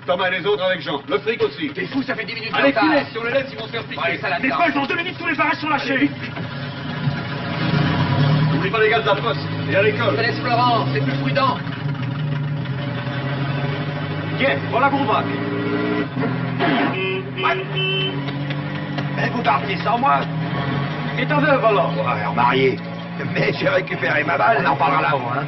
Thomas et les autres avec Jean. Le fric aussi. T'es fou, ça fait 10 minutes Allez, de retard. filez, si on les laisse, ils vont se faire piquer. Allez, ça la Les Paul, dans 2 minutes, tous les barrages sont lâchés. N'oublie pas les gars de la poste. Et à l'école. Je laisse Florent, c'est plus prudent. Tiens, voilà Roubac. Mais vous partez sans moi. Et ta veuve alors? Ouais, remarié. Mais j'ai récupéré ma balle. On en parlera là-haut, hein.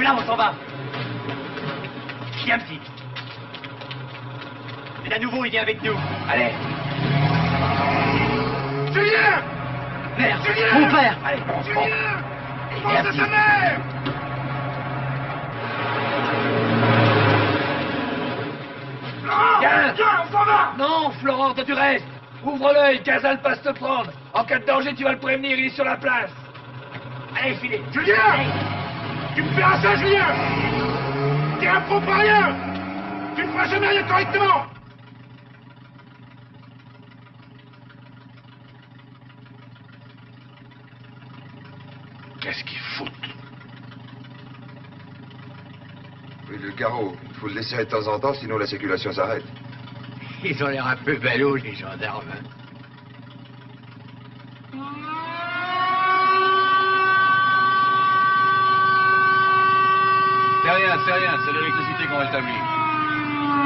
là, on s'en va. Viens, petit. Et à nouveau, il vient avec nous. Allez. Julien! Merde, Julien! mon père. Allez, Julien! Viens, Pense à petit. ta mère! Viens. Viens, on s'en va! Non, Florent, toi tu restes. Ouvre l'œil, Gazal passe te prendre. En cas de danger, tu vas le prévenir, il est sur la place. Allez, filez. Julien! Allez. Tu me feras ça, Julien! T'es impropre à rien! Tu ne feras jamais rien correctement! Qu'est-ce qu'ils foutent? Oui, le carreau. Il faut le laisser de temps en temps, sinon la circulation s'arrête. Ils ont l'air un peu ballots, les gendarmes. C'est rien, c'est l'électricité qu'on rétablit.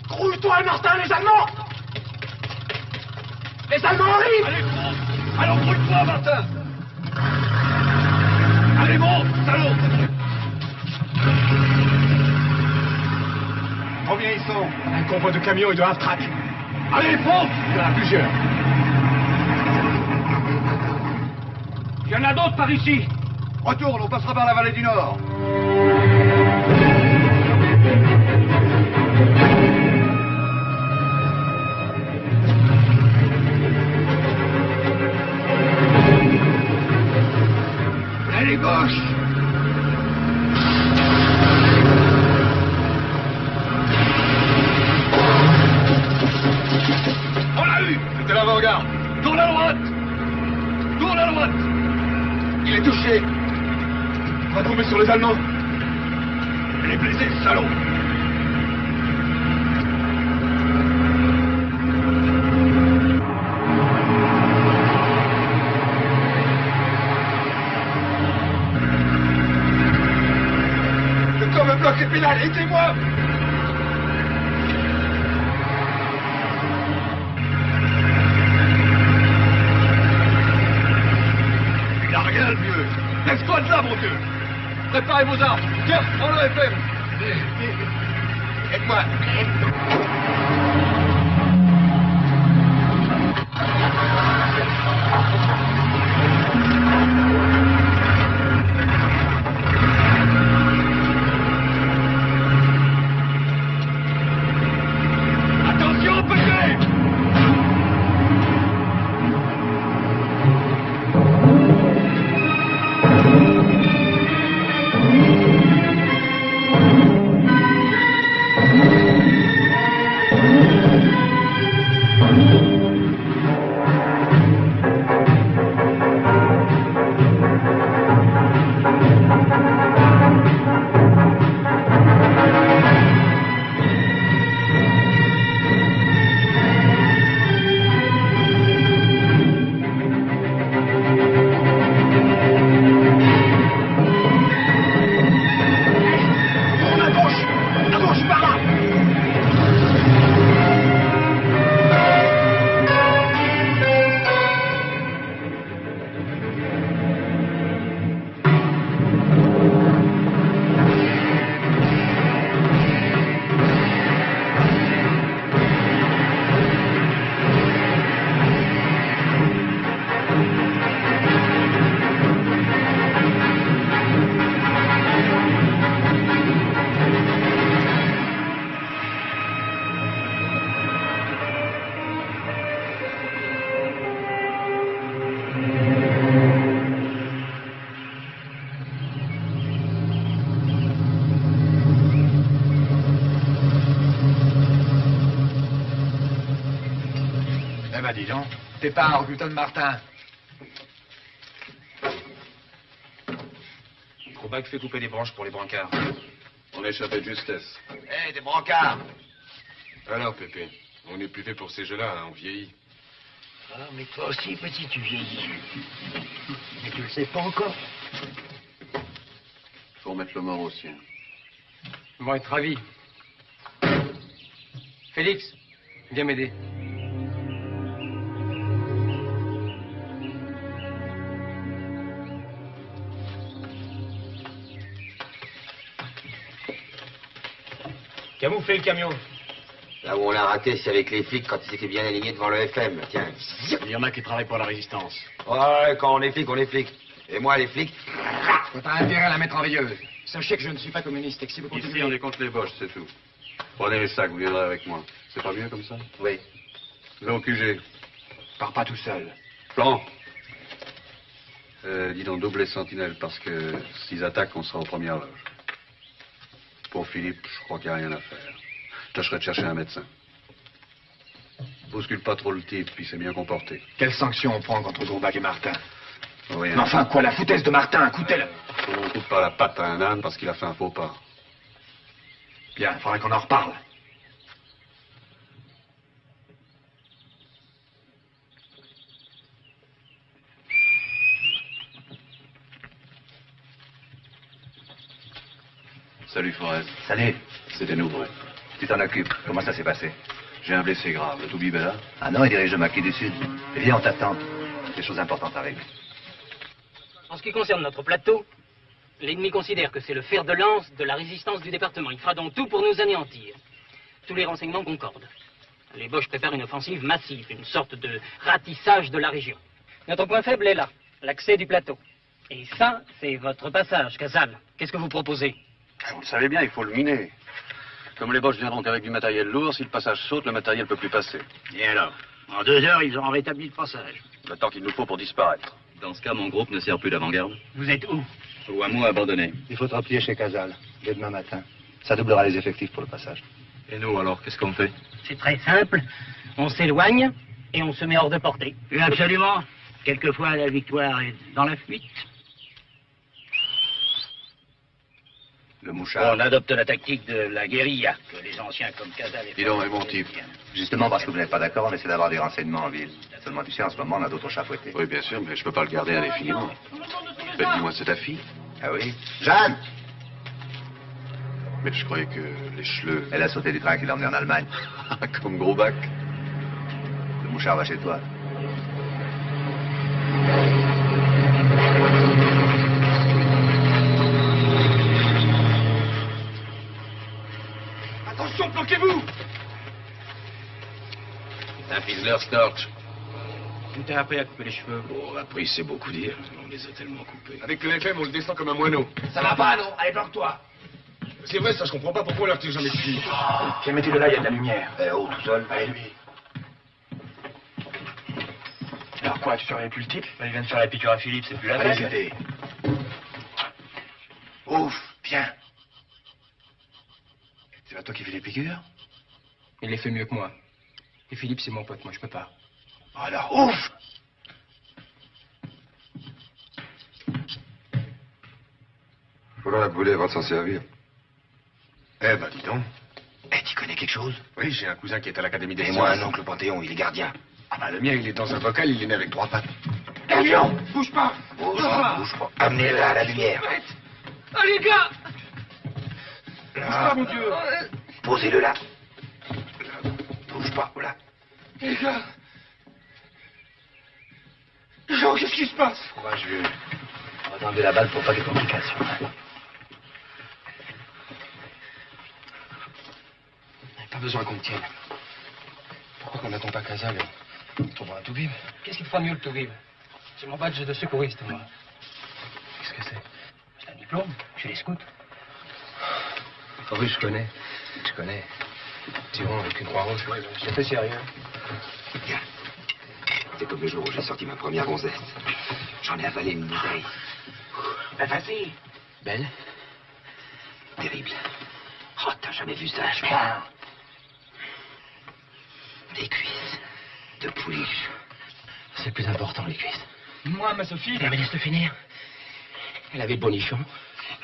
Grouille-toi, Martin, les Allemands! Les Allemands arrivent! Allez, gros. Alors, brûle-toi, Martin. Allez, gros, salaud. Combien ils sont? Un convoi de camions et de half-track. Allez, fonce. Il y en a plusieurs. Il y en a d'autres par ici. Retourne, on passera par la vallée du Nord. Allez, gauche. On l'a eu. C'était l'avant-garde. Tourne à droite. Tourne à droite. Il est touché. On va tomber sur les Allemands. Il est blessé, salaud. Le corps me bloque les pédales, aidez-moi! Il a rien, le vieux. Laisse-toi de là, mon Dieu. Préparez vos armes. Tiens, prends le FM. Aide-moi. Attention, petit. Eh ben dis donc, t'es pas un rebutant de Martin. Troubac fait couper des branches pour les brancards. On échappait de justesse. Eh, des brancards! Alors, Pépé, On n'est plus fait pour ces jeux-là, hein, on vieillit. Ah, mais toi aussi, petit, tu vieillis. Mais tu le sais pas encore. Faut remettre le mort au sien. Ils vont être ravis. Félix, viens m'aider. Camoufler le camion. Là où on l'a raté, c'est avec les flics quand ils étaient bien alignés devant le FM. Tiens. Il y en a qui travaillent pour la résistance. Ouais, quand on est flic, on est flic. Et moi, les flics... T'as intérêt à la mettre en veilleuse. Sachez que je ne suis pas communiste et que si vous continuez... Ici, on est contre les boches, c'est tout. Prenez les sacs, vous viendrez avec moi. C'est pas mieux comme ça? Oui. Je vais au QG. Pars pas tout seul. Plan. Dis donc, double les sentinelles, parce que s'ils attaquent, on sera aux premières loges. Pour Philippe, je crois qu'il n'y a rien à faire. Je tâcherai de chercher un médecin. Bouscule pas trop le type, puis c'est bien comporté. Quelle sanction on prend contre Groubac et Martin? Rien. Mais enfin, quoi, la foutaise de Martin? Écoutez-le. On ne coupe pas la patte à un âne parce qu'il a fait un faux pas. Bien, il faudrait qu'on en reparle. Salut Forest. Salut. C'était nouveau. Tu t'en occupes. Comment ça s'est passé? J'ai un blessé grave. Le Toubib est là? Ah non, il dirige le maquis du Sud. Viens, on t'attend. Des choses importantes arrivent. En ce qui concerne notre plateau, l'ennemi considère que c'est le fer de lance de la résistance du département. Il fera donc tout pour nous anéantir. Tous les renseignements concordent. Les Boches préparent une offensive massive, une sorte de ratissage de la région. Notre point faible est là, l'accès du plateau. Et ça, c'est votre passage, Casal. Qu'est-ce que vous proposez? Vous le savez bien, il faut le miner. Comme les Boches viendront qu'avec du matériel lourd, si le passage saute, le matériel ne peut plus passer. Et alors? En 2 heures, ils auront rétabli le passage. Le temps qu'il nous faut pour disparaître. Dans ce cas, mon groupe ne sert plus d'avant-garde. Vous êtes où? Au hameau abandonné. Il faut te replier chez Casal, dès demain matin. Ça doublera les effectifs pour le passage. Et nous, alors, qu'est-ce qu'on fait? C'est très simple. On s'éloigne et on se met hors de portée. Oui, absolument. Quelquefois, la victoire est dans la fuite. Le mouchard. On adopte la tactique de la guérilla, que les anciens comme Casal et... Dis donc, mon type. Justement, parce que vous n'êtes pas d'accord, on essaie d'avoir des renseignements en ville. Seulement, tu sais, en ce moment, on a d'autres chats fouettés. Oui, bien sûr, mais je peux pas le garder indéfiniment. Faites-moi, c'est ta fille? Ah oui? Jeanne! Mais je croyais que les chleux... Elle a sauté du train qui l'a emmené en Allemagne. Comme Groubac. Le mouchard va chez toi. Attention, planquez-vous! C'est un fizzler, Storch. Tu t'es appris à couper les cheveux. Bon, appris, c'est beaucoup dire. On les a tellement coupés. Avec le FM, on le descend comme un moineau. Ça va pas, non? Allez, planque-toi! C'est vrai, ça, je comprends pas pourquoi on leur tire jamais dessus. Tiens, mettez-le là, il y a de la lumière. Oh, tout seul. Allez, lui. Alors quoi, tu surveilles plus le type? Il vient de faire la piqûre à Philippe, c'est plus la peine. Allez, aider. Ouf, bien. C'est pas toi qui fais les piqûres? Il les fait mieux que moi. Et Philippe, c'est mon pote, moi je peux pas. Alors, ouf! Faudra la brûler avant de s'en servir. Eh ben, dis donc. Eh, tu connais quelque chose? Oui, j'ai un cousin qui est à l'Académie des Et sciences. moi, un oncle au Panthéon, il est gardien. Ah bah, le mien, il est dans un bocal, il est né avec 3 pattes. Hermion, bouge pas! Bouge pas, bouge pas. Amenez-le à la lumière. Oh, les gars! Là. Oh, mon Dieu! Posez-le là. Là. Bouge pas, voilà. Les gars! Jean, qu'est-ce qui se passe? Courageux. On va enlever la balle pour pas de complications. Pas besoin qu'on me tienne. Pourquoi qu'on n'attend pas Casal et on trouvera un Toubib? Qu'est-ce qui te fera mieux le Toubib? C'est mon badge de secouriste, moi. Qu'est-ce que c'est? C'est un diplôme, chez les scouts. Oh oui, je connais. Je connais. Tyron avec une croix rouge. Ouais, je fais sérieux. Tiens. C'est comme le jour où j'ai sorti ma première gonzesse. J'en ai avalé une bouteille. Ben vas-y. Belle? Terrible. Oh, t'as jamais vu ça, je crois. Des cuisses de pouliche. C'est le plus important, les cuisses. Moi, ma Sophie. Mais laisse-le finir. Elle avait le bonichon.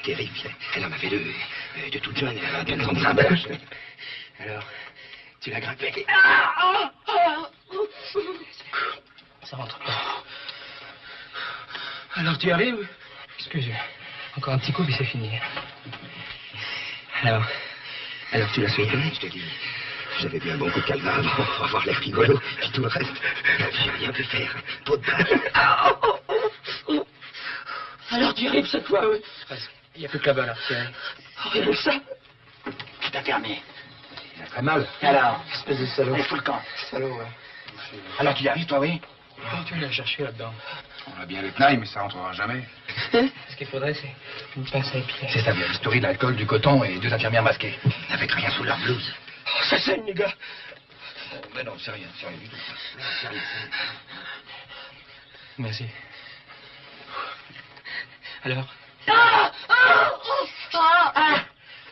Terrible. Elle en avait deux. De toute jeune, elle avait un garçon de trimballe. Alors, Tu l'as grimpé. Ça rentre pas. Alors tu arrives? Excusez. Encore un petit coup, puis c'est fini. Alors tu l'as fait? Je te dis, j'avais vu un bon coup de calva avant pour avoir l'air rigolo, puis tout le reste, j'ai rien pu faire. Peau de balle. Alors tu arrives cette fois, oui? Presque. Il n'y a plus que là-bas, là. Horrible ça. Tout a fermé. Il a très mal. Alors, espèce de salaud. il fout le camp. Salaud, ouais. Alors tu y arrives, toi, oui? Comment tu l'as cherché là-dedans? On a bien les tenailles, mais ça rentrera jamais. Ce qu'il faudrait, c'est une pince à épiler. C'est ça, bien l'historie de l'alcool, du coton et 2 infirmières masquées. Avec rien sous leur blouse. Oh, ça saigne, les gars. Oh, mais non, c'est rien du tout. C'est rien. Merci. Alors? Ça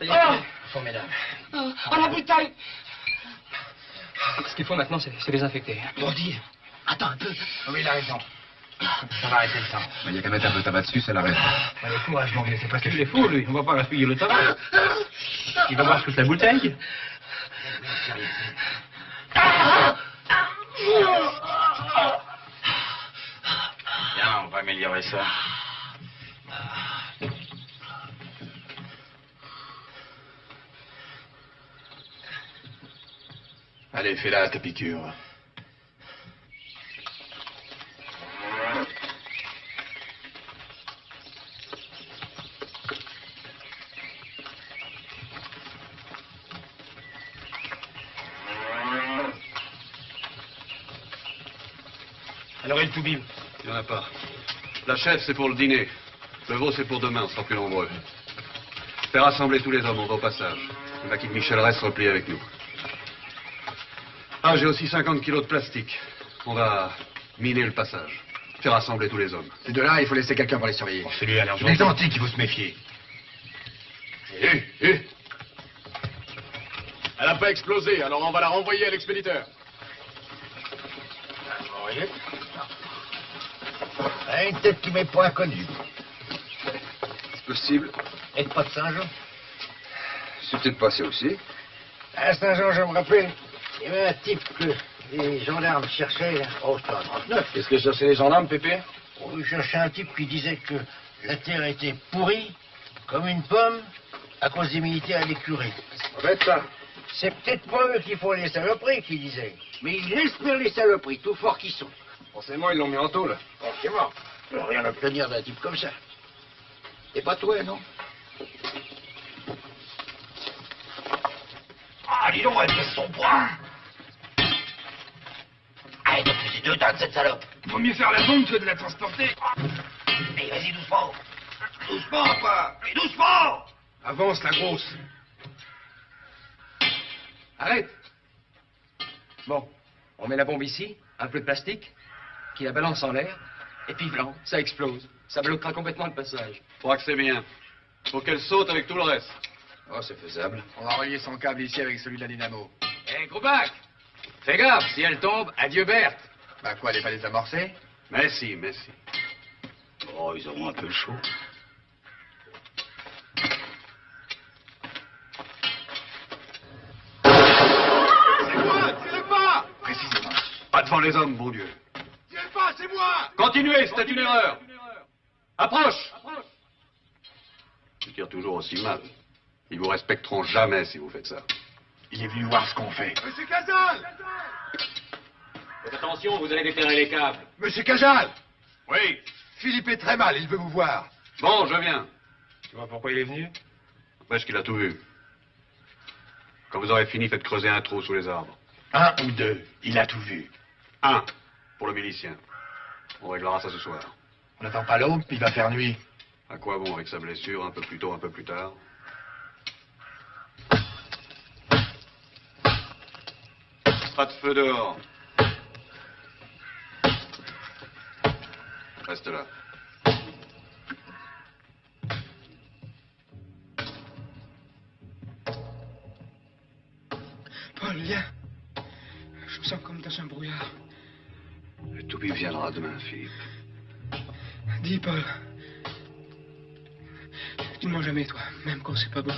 y est, formidable. Oh, la bouteille! Ce qu'il faut maintenant, c'est désinfecter. Bon, dis, attends un peu. Oh, mais il a raison. Ça va arrêter le temps. Il y a qu'à mettre un peu de tabac dessus, ça l'arrête. Allez, courage, mon vieux, c'est pas ce que Il est fou, lui. On va pas gaspiller le tabac. Il va boire toute la bouteille. Bien, on va améliorer ça. Allez, fais-la ta piqûre. Alors, et le toubib? Il n'y en a pas. La chef, c'est pour le dîner. Le veau, c'est pour demain, on sera plus nombreux. Faire rassembler tous les hommes, on va au passage. Le maquis de Michel reste replié avec nous. Ah, j'ai aussi 50 kilos de plastique. On va miner le passage. Faire rassembler tous les hommes. Ces deux-là, il faut laisser quelqu'un pour les surveiller. Oh, celui à l'argent. Les antiques, il faut se méfier. Elle n'a pas explosé, alors on va la renvoyer à l'expéditeur. Vous voyez? Une tête qui m'est pas inconnue. C'est possible. Et pas de Saint-Jean? C'est peut-être passé aussi. À Saint-Jean, je me rappelle, il y avait un type que les gendarmes cherchaient. Oh, c'était en 39. Qu'est-ce que cherchaient les gendarmes, Pépé? Oh, ils cherchaient un type qui disait que la terre était pourrie, comme une pomme, à cause des militaires et des curés. En fait, ça. C'est peut-être pas eux qui font les saloperies, qu'ils disaient. Mais ils laissent faire les saloperies, tout forts qu'ils sont. Forcément, ils l'ont mis en tôle. Forcément. On peut rien obtenir d'un type comme ça. Et pas toi, non? Ah, dis donc, elle baisse son poing. Allez, donc c'est 2 tonnes, cette salope. Vaut mieux faire la bombe que de la transporter. Mais vas-y, doucement. Doucement, quoi. Mais doucement. Avance, la grosse. Arrête. Bon, on met la bombe ici, un peu de plastique, qui la balance en l'air, et puis blanc, ça explose. Ça bloquera complètement le passage. Je crois que c'est bien. Faut qu'elle saute avec tout le reste. Oh, c'est faisable. On va relier son câble ici avec celui de la dynamo. Hé, Groubac, fais gaffe, si elle tombe, adieu Berthe. Bah quoi, elle est pas désamorcée? Mais si, mais si. Oh, ils auront un peu le chaud. C'est moi, tirez pas! Précisément. Pas devant les hommes, bon Dieu. Tirez pas, c'est moi! Continuez, c'était une erreur. Approche. Tu tires toujours aussi mal. Ils vous respecteront jamais si vous faites ça. Il est venu voir ce qu'on fait. Monsieur Casal! Faites attention, vous allez déterrer les câbles. Monsieur Cajal! Oui. Philippe est très mal, il veut vous voir. Bon, je viens. Tu vois pourquoi il est venu? Après, qu'il a tout vu. Quand vous aurez fini, faites creuser un trou sous les arbres. 1 ou 2, il a tout vu. 1 pour le milicien. On réglera ça ce soir. On n'attend pas l'aube, puis il va faire nuit. À quoi bon avec sa blessure, un peu plus tôt, un peu plus tard? Pas de feu dehors. Reste là. Paul, viens. Je me sens comme dans un brouillard. Le toubib viendra demain, Philippe. Dis, Paul. Tu ne mens jamais, toi, même quand c'est pas bon.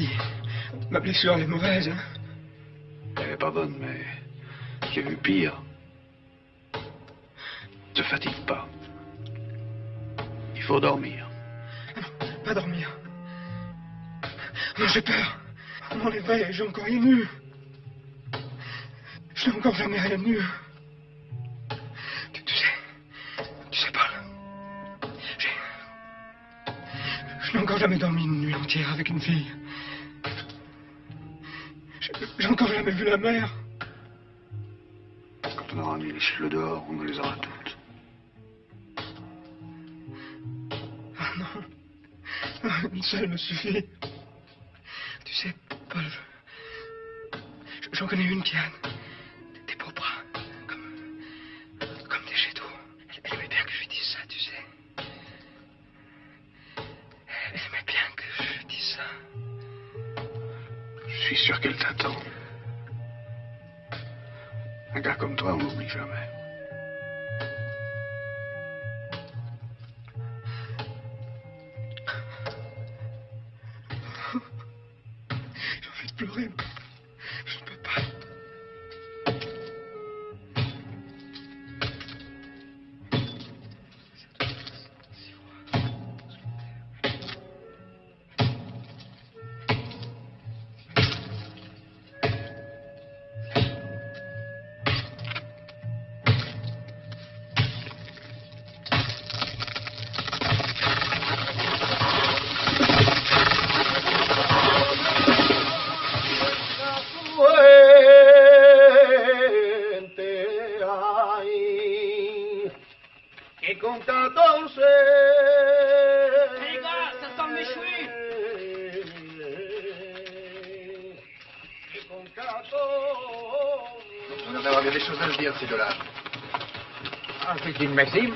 Dis, ma blessure, elle est mauvaise, hein? Elle est pas bonne, mais j'ai vu pire. Ne te fatigue pas. Il faut dormir. Pas dormir. Non, j'ai peur. On m'enlèverait et j'ai encore rien eu. Je n'ai encore jamais rien eu. Tu sais pas. Je n'ai encore jamais dormi une nuit entière avec une fille. J'ai encore jamais vu la mer. Quand on aura mis les cheveux dehors, on nous les aura toutes. Ah non. Une seule me suffit. Tu sais, Paul, j'en connais une qui a des beaux bras, comme des jets d'eau. Elle aimait bien que je lui dise ça, tu sais. Elle aimait bien que je lui dise ça. Je suis sûr qu'elle t'attend. Un gars comme toi, on n'oublie jamais. J'ai envie de pleurer. Je ne peux pas. Et con 14. Les gars, ça sent le méchoui. On devrait avoir bien des choses à se dire, ces deux-là. Ah, c'est une maxime.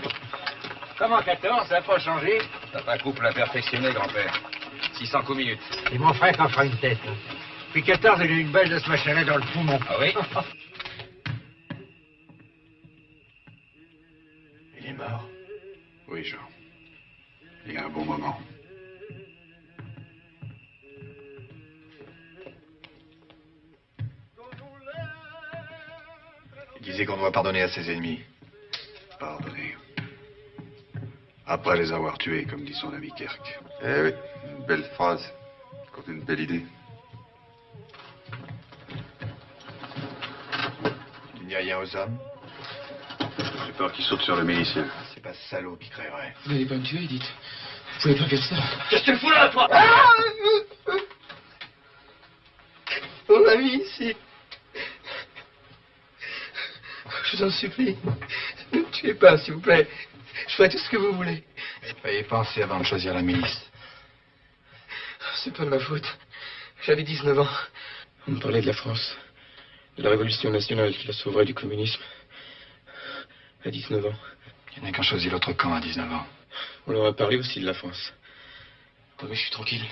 Comment 14, ça n'a pas changé? T'as un couple à perfectionner, grand-père. 600 coups minutes. C'est mon frère qui en fera une tête. Puis 14, il a eu une balle de ce machin-là dans le poumon. Ah oui? Il est mort. Oui, Jean. Il y a un bon moment. Il disait qu'on doit pardonner à ses ennemis. Pardonner. Après les avoir tués, comme dit son ami Kirk. Eh oui, une belle phrase. Contre une belle idée. Tu n'y a rien aux hommes? J'ai peur qu'il saute sur le milicien. C'est pas ce salaud qui créerait. Vous n'allez pas me tuer, dites. Vous pouvez pas faire ça. Qu'est-ce que tu fous là, toi? On l'a mis ici. Je vous en supplie. Ne me tuez pas, s'il vous plaît. Je ferai tout ce que vous voulez. Il fallait y penser avant de choisir la milice. C'est pas de ma faute. J'avais 19 ans. On me parlait de la France, de la révolution nationale qui la sauverait du communisme. À 19 ans. Il n'y en a qu'un choisi l'autre camp à 19 ans. On leur a parlé aussi de la France. Oh, mais je suis tranquille.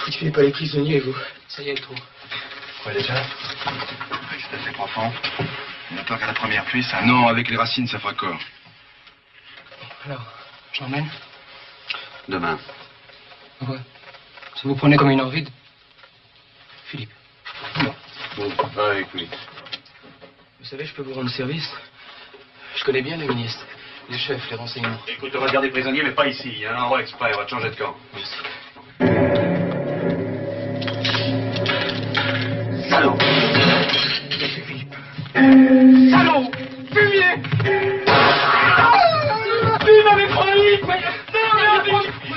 Vous tuez pas les prisonniers, vous. Ça y est, trop. Quoi déjà? C'est assez profond. On attend qu'à la première pluie, ça... Non, avec les racines, ça fera corps. Alors, je l'emmène? Demain. Ouais. Ça vous prenez comme une envie de... Philippe. Non. Bon, va avec lui. Vous savez, je peux vous rendre service. Je connais bien les ministres, les chefs, les renseignements. Écoute, on va garder prisonniers, mais pas ici. Il y a un endroit exprès, on va te changer de camp. Merci. Salaud! Salaud! Fumier! Il m'avait promis!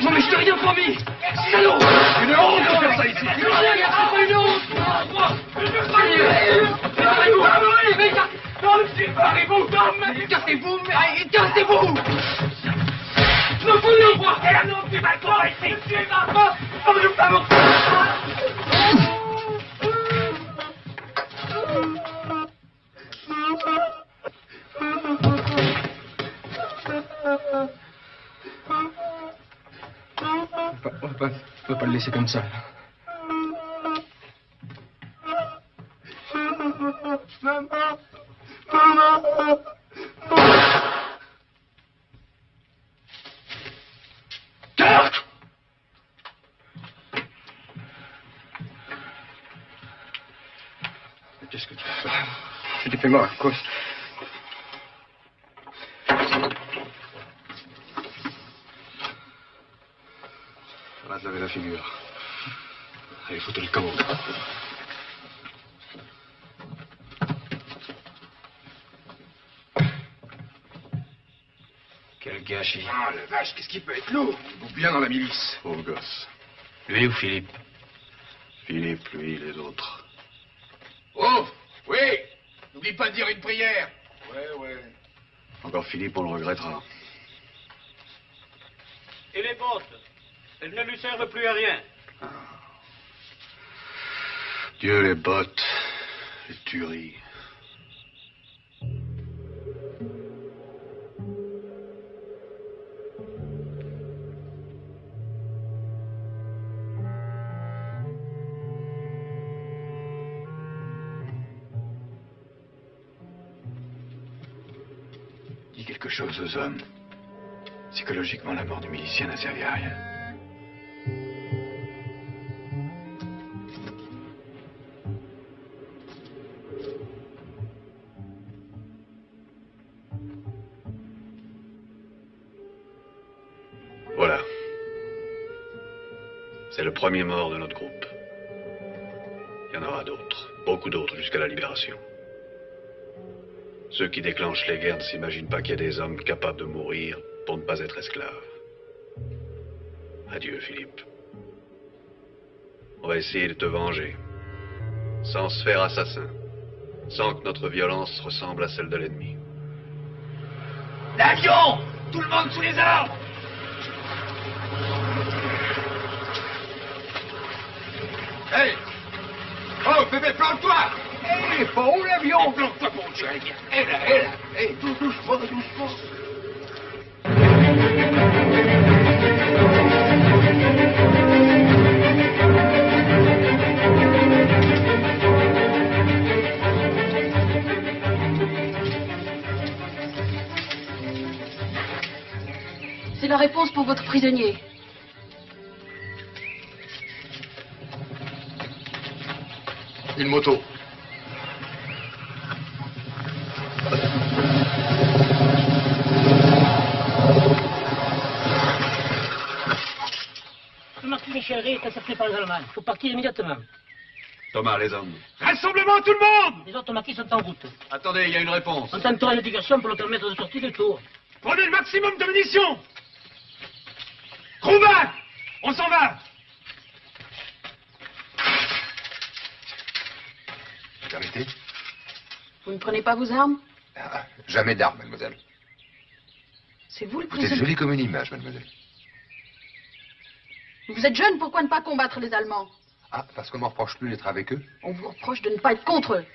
Non, mais je t'ai rien promis! Salaud! Une honte de faire ça ici! C'est pas une honte! Non, séparez-vous, d'hommes! Cassez-vous, mais cassez-vous! Ne voulez voir quel homme du balcon ici! Tu es ma femme! On ne pas mon... On peut pas le laisser comme ça. Philippe est mort à cause. On va te laver la figure. Allez, foutez le camp. Quel gâchis. Ah, la vache, qu'est-ce qui peut être lourd? Il bouffe bien dans la milice. Pauvre gosse. Lui ou Philippe? Philippe, lui, les autres. Oh, oui. N'oublie pas de dire une prière. Ouais. Encore Philippe, on le regrettera. Et les bottes? Elles ne lui servent plus à rien. Dieu, les bottes, les tueries. Dis quelque chose aux hommes. Psychologiquement, la mort du milicien n'a servi à rien. Voilà. C'est le premier mort de notre groupe. Il y en aura d'autres, beaucoup d'autres, jusqu'à la libération. Ceux qui déclenchent les guerres ne s'imaginent pas qu'il y a des hommes capables de mourir pour ne pas être esclaves. Adieu, Philippe. On va essayer de te venger, sans se faire assassin, sans que notre violence ressemble à celle de l'ennemi. L'avion! Tout le monde sous les arbres! Hey! Oh, bébé, plante-toi! Hé, pas où l'avion? Plante-toi, mon Dieu! Hé, là! Hé, doucement. C'est la réponse pour votre prisonnier. Une moto. Le marquis Michel est intercepté par les Allemands. Il faut partir immédiatement. Thomas, les hommes. Rassemblement, tout le monde! Les autres marquis sont en route. Attendez, il y a une réponse. On tentera une indication pour le permettre de sortir du tour. Prenez le maximum de munitions! Roumain! On s'en va! Vérité? Vous ne prenez pas vos armes? Ah, jamais d'armes, mademoiselle. C'est vous le Vous êtes prisonnier. jolie comme une image, mademoiselle. Vous êtes jeune, pourquoi ne pas combattre les Allemands? Ah, parce qu'on ne me reproche plus d'être avec eux? On vous reproche de ne pas être contre eux.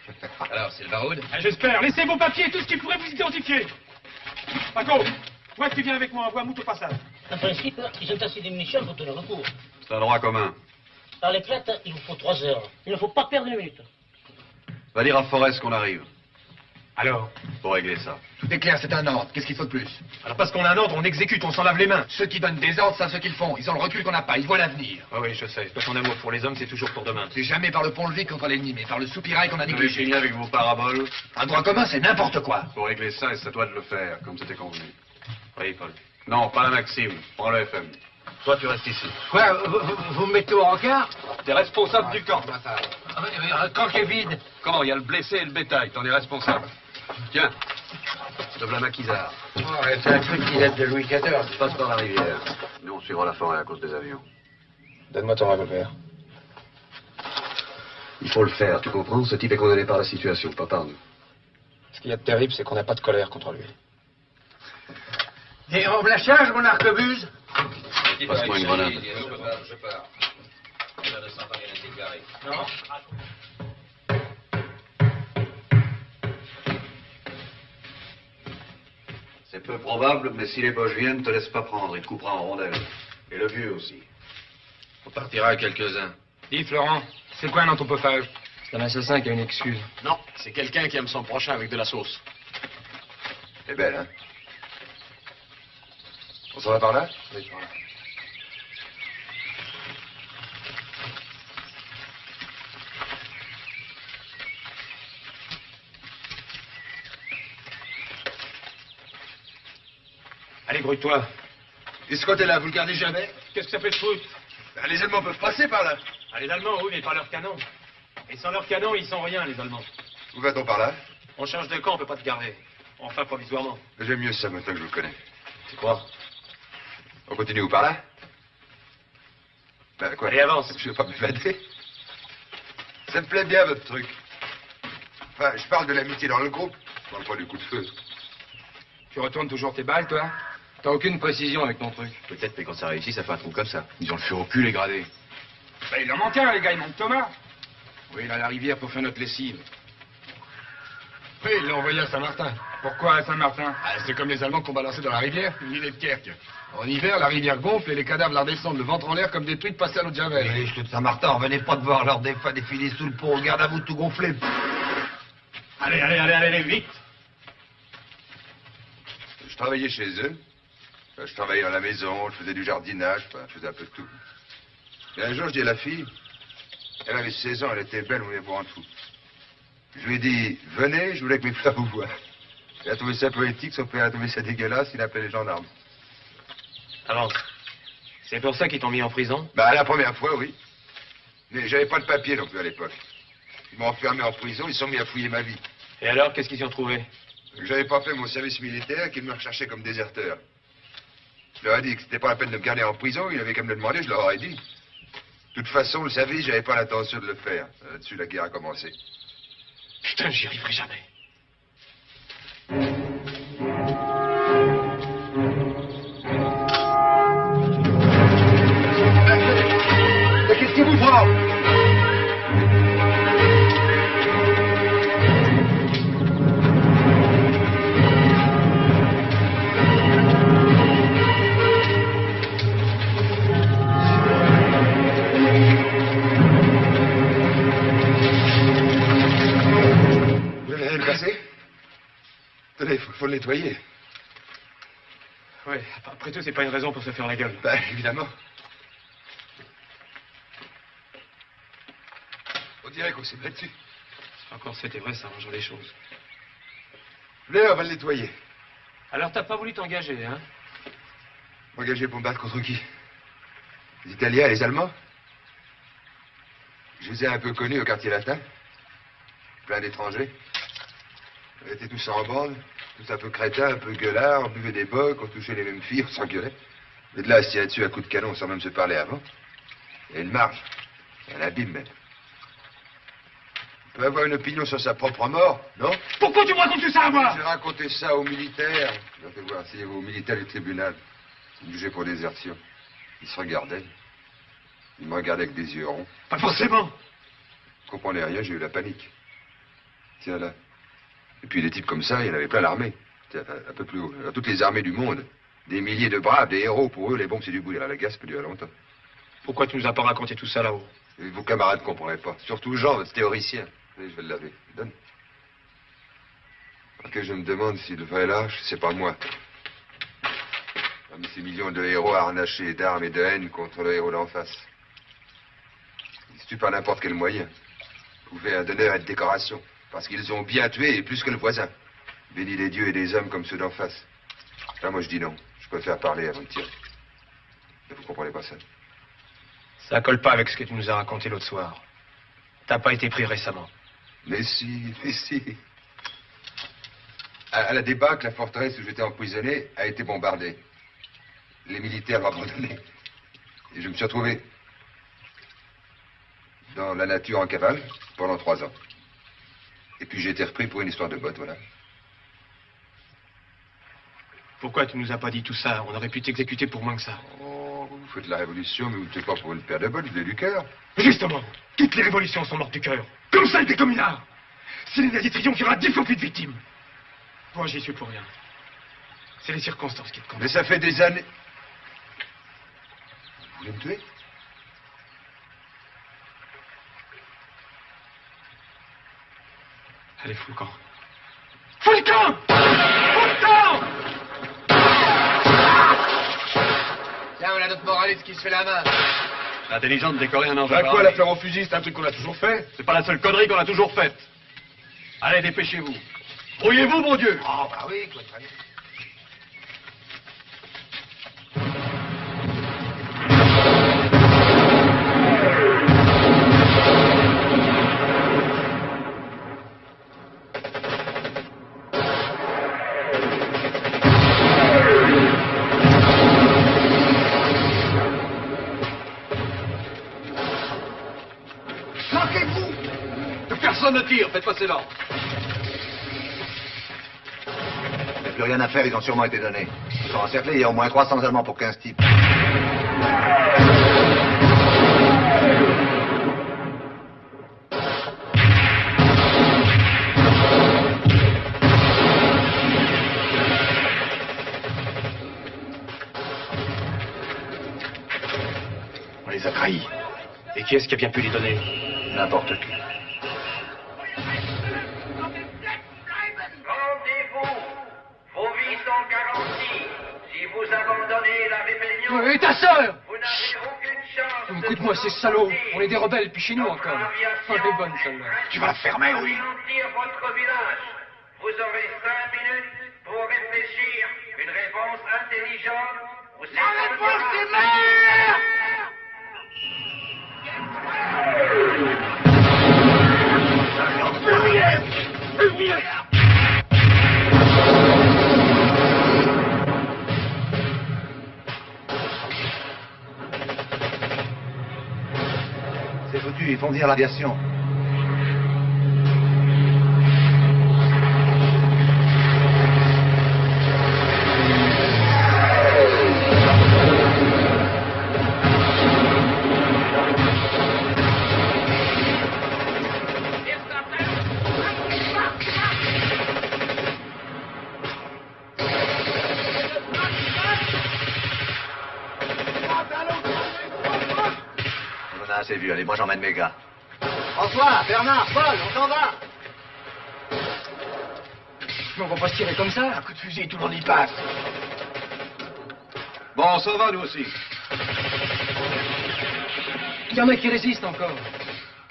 Alors, c'est le baroud? J'espère. Laissez vos papiers et tout ce qui pourrait vous identifier. Paco, toi tu viens avec moi, envoie Mout au passage. En principe, ils ont assez de munitions pour tenir le coup. C'est un droit commun. Par l'éclate, il vous faut 3 heures. Il ne faut pas perdre une minute. Va dire à Forest qu'on arrive. Alors? Pour régler ça. Tout est clair, c'est un ordre. Qu'est-ce qu'il faut de plus? Alors parce qu'on a un ordre, on exécute, on s'en lave les mains. Ceux qui donnent des ordres savent ce qu'ils font. Ils ont le recul qu'on n'a pas. Ils voient l'avenir. Oui, je sais. Toi, ton amour pour les hommes, c'est toujours pour demain. C'est jamais par le pont-levis contre l'ennemi, mais par le soupirail qu'on a Vous avez négligé. fini avec vos paraboles. Un droit commun, c'est n'importe quoi. Pour régler ça, et c'est à toi de le faire, comme c'était convenu. Oui, Paul. Non, pas la Maxime. Prends le FM. Toi, tu restes ici. Quoi, vous me mettez au rencard? T'es responsable du camp. Un camp qui est vide. Comment? Il y a le blessé et le bétail. T'en es responsable. Tiens. De la maquisard. Oh, c'est un truc qui date de Louis XIV. Passe par la rivière. Nous, on suivra la forêt à cause des avions. Donne-moi ton revolver. Il faut le faire, tu comprends? Ce type est condamné par la situation, pas par nous. Ce qu'il y a de terrible, c'est qu'on n'a pas de colère contre lui. Et en blachage, mon arquebuse? Passe-moi une grenade. Je pars. Non. C'est peu probable, mais si les Boches viennent, te laisse pas prendre. Il te coupera en rondelles. Et le vieux aussi. On partira à quelques-uns. Dis, Florent, c'est quoi un anthropophage? C'est un assassin qui a une excuse. Non, c'est quelqu'un qui aime son prochain avec de la sauce. C'est belle, hein? On s'en va par là? Oui, par là. Allez, grouille-toi. Et ce côté-là, vous le gardez jamais? Qu'est-ce que ça fait de foot? Ben, les Allemands peuvent passer par là. Ah, les Allemands, oui, mais pas leurs canons. Et sans leurs canons, ils sont rien, les Allemands. Où va-t-on par là? On change de camp, on peut pas te garder. Enfin, provisoirement. J'aime mieux ça maintenant que je le connais. Tu crois? On continue où, par là? Ben quoi? Allez, avance. Je vais pas m'évader. Ça me plaît bien, votre truc. Enfin, je parle de l'amitié dans le groupe. Je parle pas du coup de feu. Tu retournes toujours tes balles, toi? T'as aucune précision avec ton truc. Peut-être, mais quand ça réussit, ça fait un trou comme ça. Ils ont le feu au cul, les gradés. Ben, il en manque un, les gars, il manque Thomas. Oui, il a la rivière pour faire notre lessive. Oui, il l'a envoyé à Saint-Martin. Pourquoi à Saint-Martin? Ah, c'est comme les Allemands qu'on balançait dans la rivière, l'île de Kerk. En hiver, la rivière gonfle et les cadavres la redescendent, le ventre en l'air comme des truites passées à l'eau de Javel. Les cheveux de Saint-Martin, revenez pas de voir leur défunt défiler sous le pont. Regarde à vous tout gonflé. Allez, vite. Je travaillais chez eux. Enfin, je travaillais dans la maison, je faisais du jardinage, enfin, je faisais un peu de tout. Et un jour, je dis à la fille, elle avait 16 ans, elle était belle, on est pour en dessous. Je lui ai dit, venez, je voulais que mes fleurs vous voient. Il a trouvé ça poétique, son père a trouvé ça dégueulasse, il a appelé les gendarmes. Avance. C'est pour ça qu'ils t'ont mis en prison? Bah, la première fois, oui. Mais j'avais pas de papier non plus à l'époque. Ils m'ont enfermé en prison, ils sont mis à fouiller ma vie. Et alors, qu'est-ce qu'ils y ont trouvé? Que j'avais pas fait mon service militaire, qu'ils me recherchaient comme déserteur. Je leur ai dit que c'était pas la peine de me garder en prison, ils avaient qu'à me le demander, je leur aurais dit. De toute façon, le service, j'avais pas l'intention de le faire. Là-dessus, la guerre a commencé. Putain, j'y arriverai jamais. Mais qu'est-ce qui vous prend? Tenez, faut le nettoyer. Ouais, après tout, c'est pas une raison pour se faire la gueule. Ben, évidemment. On dirait qu'on s'est battu. Si encore c'était vrai, ça arrangerait les choses. Venez, on va le nettoyer. Alors, t'as pas voulu t'engager, hein? M'engager pour me battre contre qui? Les Italiens, les Allemands? Je les ai un peu connus au quartier latin. Plein d'étrangers. On était tous en bande, tous un peu crétins, un peu gueulards, on buvait des bocs, on touchait les mêmes filles, on s'engueulait. Mais de là, on se tirait dessus à coups de canon sans même se parler avant. Il y a une marge, un abîme même. On peut avoir une opinion sur sa propre mort, non? Pourquoi tu me racontes tout ça à moi? J'ai raconté ça aux militaires. Je vais te voir, asseyez-vous aux militaires du tribunal. Ils me jugeaient pour désertion. Ils se regardaient. Ils me regardaient avec des yeux ronds. Pas forcément. Je comprenais rien, j'ai eu la panique. Tiens là. Et puis des types comme ça, il y en avait plein l'armée. Un peu plus haut. Dans toutes les armées du monde. Des milliers de braves, des héros. Pour eux, les bombes, c'est du bouillir. La guerre, ça peut durer longtemps. Pourquoi tu nous as pas raconté tout ça là-haut? Et vos camarades ne comprenaient pas. Surtout Jean, votre théoricien. Oui, je vais le laver. Donne. Ok, je me demande si le vrai lâche, c'est pas moi. Parmi ces millions de héros harnachés d'armes et de haine contre le héros d'en face. Ils se tuent par n'importe quel moyen. Pouvaient d'honneur et de décoration. Parce qu'ils ont bien tué et plus que le voisin. Bénis les dieux et les hommes comme ceux d'en face. Là, moi, je dis non. Je préfère parler avant de tirer. Mais vous comprenez pas ça? Ça colle pas avec ce que tu nous as raconté l'autre soir. T'as pas été pris récemment. Mais si, mais si. À la débâcle, la forteresse où j'étais emprisonné a été bombardée. Les militaires l'ont abandonnée. Et je me suis retrouvé dans la nature en cavale pendant 3 ans. Et puis j'ai été repris pour une histoire de botte, voilà. Pourquoi tu nous as pas dit tout ça? On aurait pu t'exécuter pour moins que ça. Oh, vous faites la révolution, mais vous ne faites pas pour une paire de bottes, vous avez du cœur. Justement, toutes les révolutions sont mortes du cœur. Comme celle des communards. C'est les nazis triomphent, il y aura 10 fois plus de victimes. Moi, j'y suis pour rien. C'est les circonstances qui te comptent. Mais ça fait des années... Vous voulez me tuer? Allez, fous le camp. Fous le camp! Fous le camp! Tiens, voilà notre moraliste qui se fait la main. Intelligent de décorer un ange. À quoi l'affaire au fusil? C'est un truc qu'on a toujours fait. C'est pas la seule connerie qu'on a toujours faite. Allez, dépêchez-vous. Brouillez-vous, mon Dieu! Oh, bah oui, quoi, très bien. Personne ne tire, faites passer l'ordre. Il n'y a plus rien à faire, ils ont sûrement été donnés. Ils sont encerclés, il y a au moins 300 Allemands pour 15 types. On les a trahis. Et qui est-ce qui a bien pu les donner? N'importe qui. Et ta sœur! Écoute-moi, ces salauds, on est des rebelles, puis chez nous encore. Oh, elle est bonne, celle-là. Tu vas la fermer, oui. Votre village. Vous aurez 5 minutes pour réfléchir. Une réponse intelligente. La réponse est mère! C'est foutu, ils font venir l'aviation. C'est vu, allez, moi j'emmène mes gars. François, Bernard, Paul, on s'en va. Mais on va pas se tirer comme ça. Un coup de fusil, tout le monde y passe. Bon, on s'en va, nous aussi. Il y en a qui résistent encore.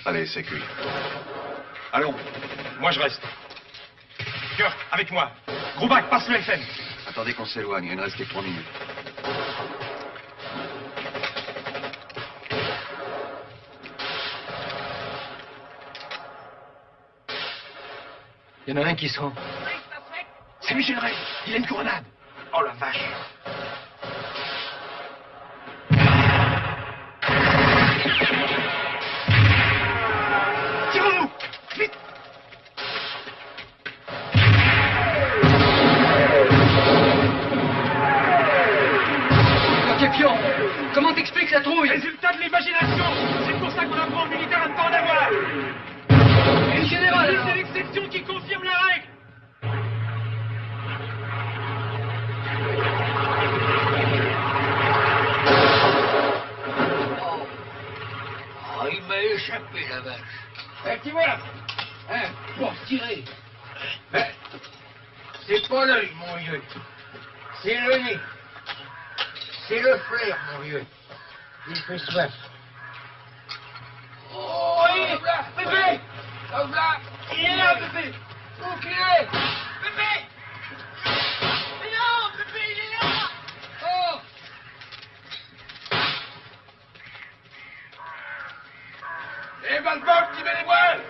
Allez, c'est cuit. Allons, moi je reste. Kirk, avec moi. Grubach, passe le FM. Attendez qu'on s'éloigne, il ne reste que 3 minutes. Il y en a un qui se rend. C'est Michel Ray. Il a une grenade. Oh la vache. Tirons-nous. Vite. Capion, comment t'expliques la trouille? Résultat de l'imagination. C'est pour ça qu'on apprend aux militaires à ne pas en avoir. Et le général, c'est l'exception qui confirme la règle. Oh, il m'a échappé, la vache. Eh, tu vois, hein, pour tirer. C'est pas l'œil, mon vieux. C'est le nez. C'est le flair, mon vieux. Il fait soif. Oh, il est là, bébé! Là, il est là, bébé! Où qu'il est? Bébé! Non, bébé, il est là! Oh! Eh ben, le boc, tu mets les voiles.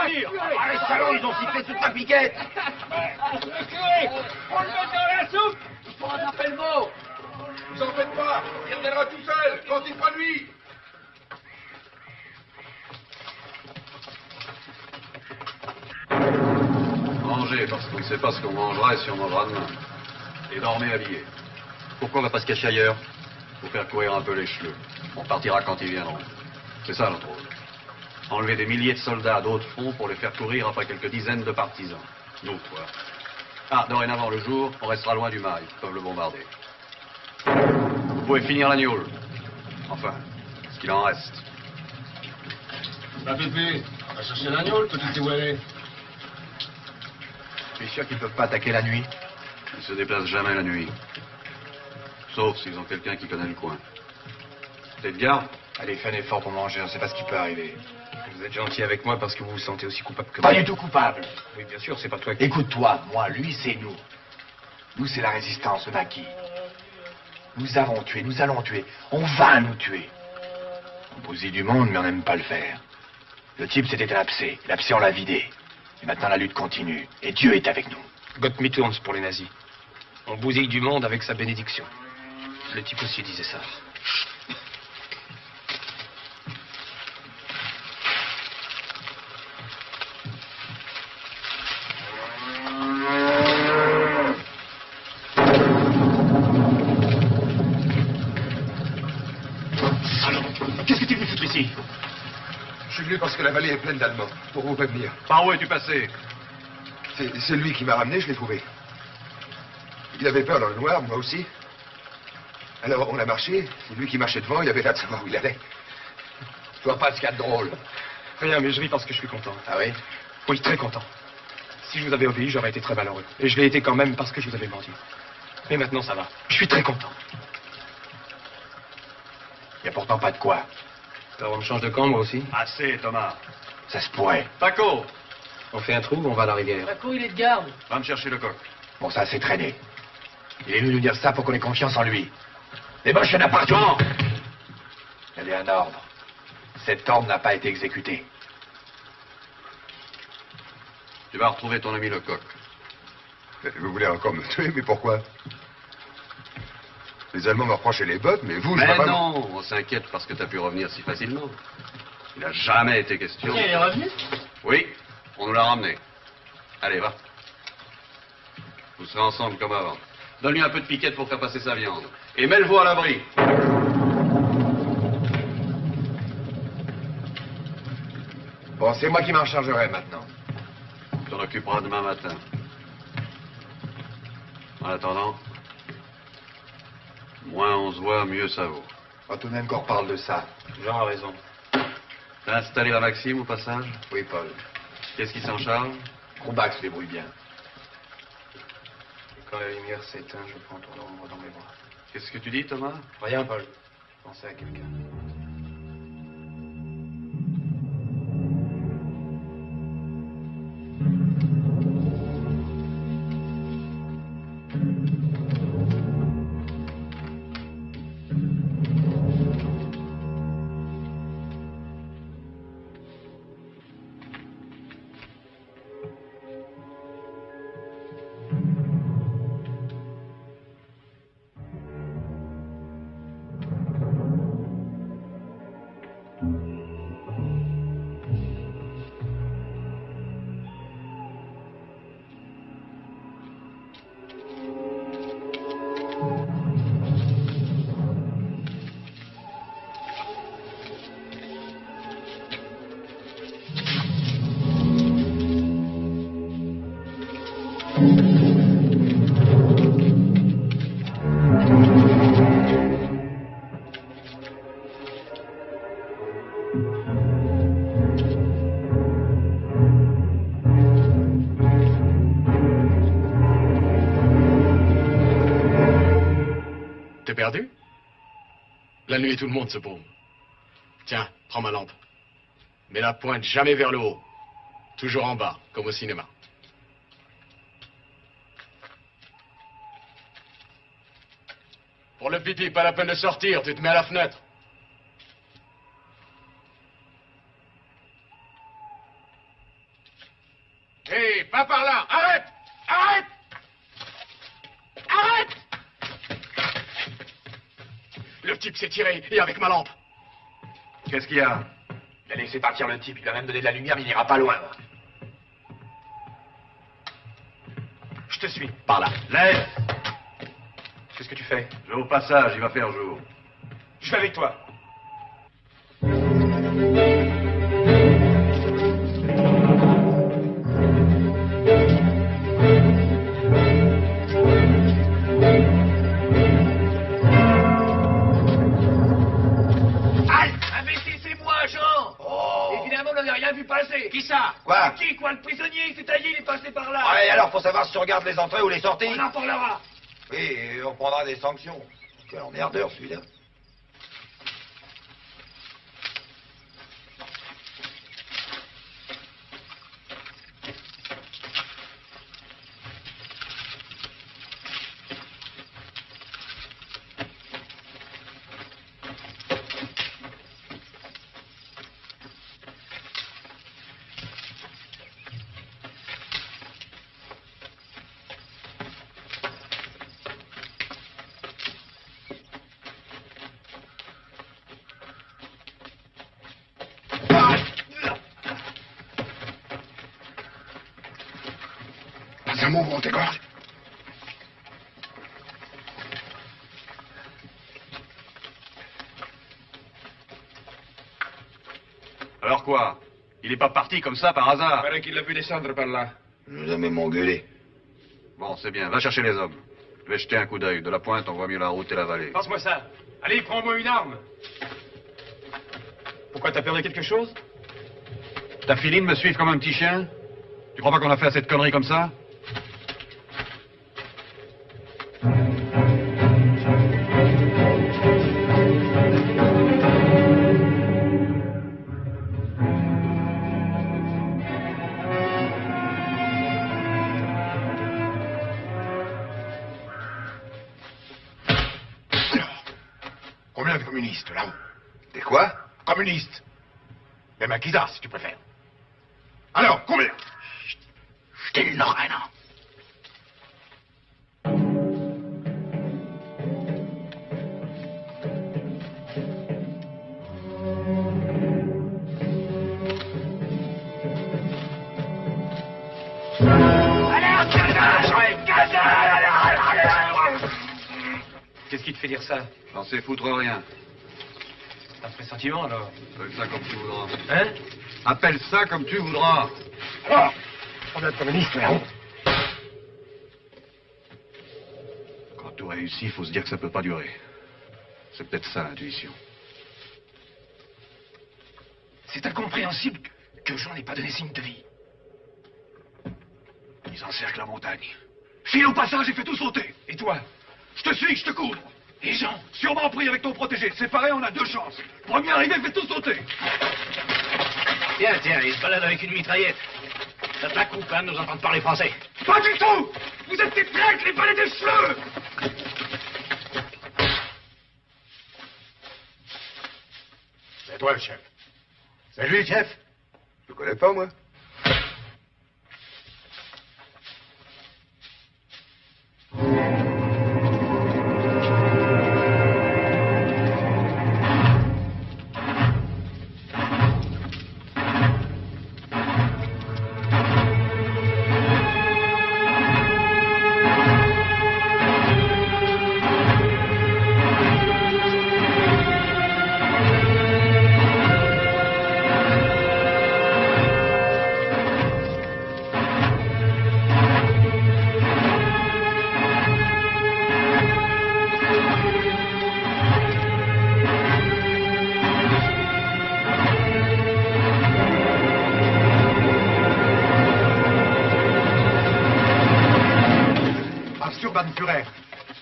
Ah, les salauds, ils ont sifflé toute la piquette! Le curé! On le met dans la soupe! Il faut rattraper le mot! Vous en faites pas! Il reviendra tout seul! Comptez pas lui! Mangez, parce qu'on ne sait pas ce qu'on mangera et si on mangera demain. Et dormez habillés. Pourquoi on va pas se cacher ailleurs? Pour faire courir un peu les cheveux. On partira quand ils viendront. C'est ça notre rôle. Enlever des milliers de soldats d'autres fronts pour les faire courir après quelques dizaines de partisans. Nous, quoi. Ah, dorénavant, le jour, on restera loin du mail. Ils peuvent le bombarder. Vous pouvez finir la gnôle. Enfin, ce qu'il en reste. Bah, Pépé, on va chercher la gnôle, toi, tu sais où elle est. Tu es sûr qu'ils ne peuvent pas attaquer la nuit? Ils se déplacent jamais la nuit. Sauf s'ils ont quelqu'un qui connaît le coin. T'es de garde? Allez, fais un effort pour manger, on ne sait pas ce qui peut arriver. Vous êtes gentil avec moi parce que vous vous sentez aussi coupable que Pas moi. du tout coupable. Oui, bien sûr, c'est pas toi qui... Écoute-toi, moi, lui, c'est nous. Nous, c'est la résistance, le maquis. Nous avons tué, nous allons tuer. On va nous tuer. On bousille du monde, mais on n'aime pas le faire. Le type, c'était un abcès. L'abcès, on l'a vidé. Et maintenant, la lutte continue. Et Dieu est avec nous. Gott mit uns pour les nazis. On bousille du monde avec sa bénédiction. Le type aussi disait ça. Qu'est-ce que tu veux foutre ici? Je suis venu parce que la vallée est pleine d'Allemands, pour vous prévenir. Par où es-tu passé? C'est lui qui m'a ramené, je l'ai trouvé. Il avait peur dans le noir, moi aussi. Alors on a marché, c'est lui qui marchait devant, il avait l'air de savoir où il allait. Je vois pas ce qu'il y a de drôle. Rien, mais je ris parce que je suis content. Ah oui? Oui, très content. Si je vous avais obéi, j'aurais été très malheureux. Et je l'ai été quand même parce que je vous avais menti. Mais maintenant, ça va. Je suis très content. Il n'y a pourtant pas de quoi. Alors, on me change de camp, moi aussi? Assez, Thomas. Ça se pourrait. Paco! On fait un trou ou on va à la rivière? Paco, il est de garde. Va me chercher le coq. Bon, ça, c'est traîné. Il est venu nous dire ça pour qu'on ait confiance en lui. Les Boches, il y en a partout. Il y avait un ordre. Cet ordre n'a pas été exécuté. Tu vas retrouver ton ami le coq. Vous voulez encore me tuer, mais pourquoi? Les Allemands me reprochaient les bottes, mais vous, je Mais vois pas... non, on s'inquiète parce que t'as pu revenir si facilement. Il n'a jamais été question. Il est revenu? Oui, on nous l'a ramené. Allez, va. Vous serez ensemble comme avant. Donne-lui un peu de piquette pour faire passer sa viande. Et mets le veau à l'abri. Bon, c'est moi qui m'en chargerai maintenant. Tu t'en occuperas demain matin. En attendant, moins on se voit, mieux ça vaut. Antonenko parle de ça. Jean a raison. T'as installé la Maxime au passage? Oui, Paul. Qu'est-ce qui s'en charge? Combat se débrouille bien. Quand la lumière s'éteint, je prends ton ombre dans mes bras. Qu'est-ce que tu dis, Thomas? Rien, Paul. Pensez à quelqu'un. T'es perdu? La nuit, tout le monde se paume. Tiens, prends ma lampe. Mets la pointe jamais vers le haut. Toujours en bas, comme au cinéma. Pour le pipi, pas la peine de sortir, tu te mets à la fenêtre. Hé, pas par là! Arrête! Arrête! Arrête! Le type s'est tiré, et avec ma lampe. Qu'est-ce qu'il y a? Il a laissé partir le type, il va même donner de la lumière, mais il n'ira pas loin. Je te suis. Par là. Laisse! Qu'est-ce que tu fais? Je vais au passage, il va faire jour. Je vais avec toi. Investissez-moi, Jean! Oh. Évidemment, on n'avait rien vu passer. Qui ça? Quoi? Qui, quoi? Le prisonnier, il s'est taillé, il est passé par là. Ouais, alors, pour savoir si on regarde les entrées ou les sorties? On en parlera. Oui, et on prendra des sanctions. Quel emmerdeur, celui-là. mot ou on t'égorge. Alors quoi? Il est pas parti comme ça par hasard? Il paraît qu'il l'a vu descendre par là. Il nous a même engueulé. Bon, c'est bien. Va chercher les hommes. Je vais jeter un coup d'œil. De la pointe, on voit mieux la route et la vallée. Passe-moi ça. Allez, prends-moi une arme. Pourquoi, t'as peur de quelque chose? T'as fini de me suivre comme un petit chien? Tu crois pas qu'on a fait assez de conneries comme ça? Combien de communistes, là-haut? Des quoi? Communistes. Des maquisards, si tu préfères. Alors, combien? Still noch einer. Qu'est-ce qui te fait dire ça? J'en sais foutre rien. C'est un pressentiment, alors. Appelle ça comme tu voudras. Hein? Appelle ça comme tu voudras. Alors, combien de communistes, là-haut? Quand tout réussit, il faut se dire que ça peut pas durer. C'est peut-être ça, l'intuition. C'est incompréhensible que Jean n'ait pas donné signe de vie. Ils encerclent la montagne. File au passage et fais tout sauter. Et toi? Je te suis, je te couvre. Et Jean? Sûrement pris avec ton protégé. Séparé, on a 2 chances. Premier arrivé, fais tout sauter. Tiens, il se balade avec une mitraillette. Ça te la coupe, hein, de nous entendre parler français. Pas du tout! Vous êtes des traîtres, les balais des cheveux! C'est toi le chef. C'est lui, chef? Je le connais pas, moi.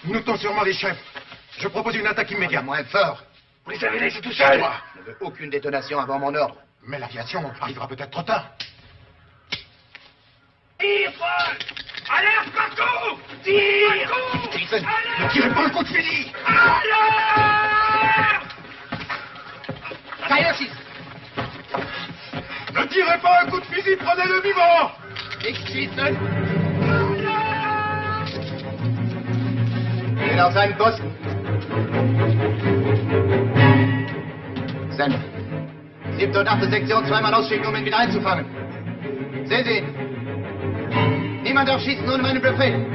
Nous notons sûrement les chefs. Je propose une attaque immédiate. Moins fort. Vous les avez laissés tout seuls. Je ne veux aucune détonation avant mon ordre. Mais l'aviation arrivera peut-être trop tard. Tire! Alerte partout! Tire! Wilson, ne tirez pas un coup de fusil! Alerte! Silence! Ne tirez pas un coup de fusil, prenez-le vivant! Dans seinen Posten. Senf. 7. und 8. Sektion zweimal ausschicken, um ihn wieder einzufangen. Sehen Sie ihn? Niemand darf schießen ohne meinen Befehl.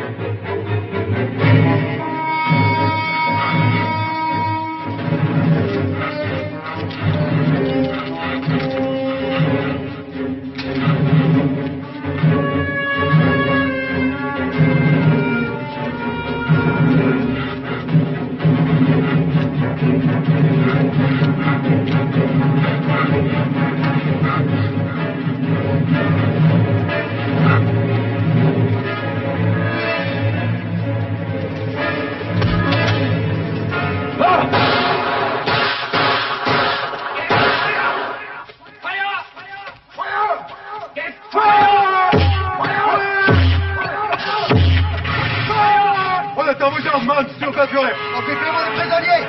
Occupez-vous des prisonniers!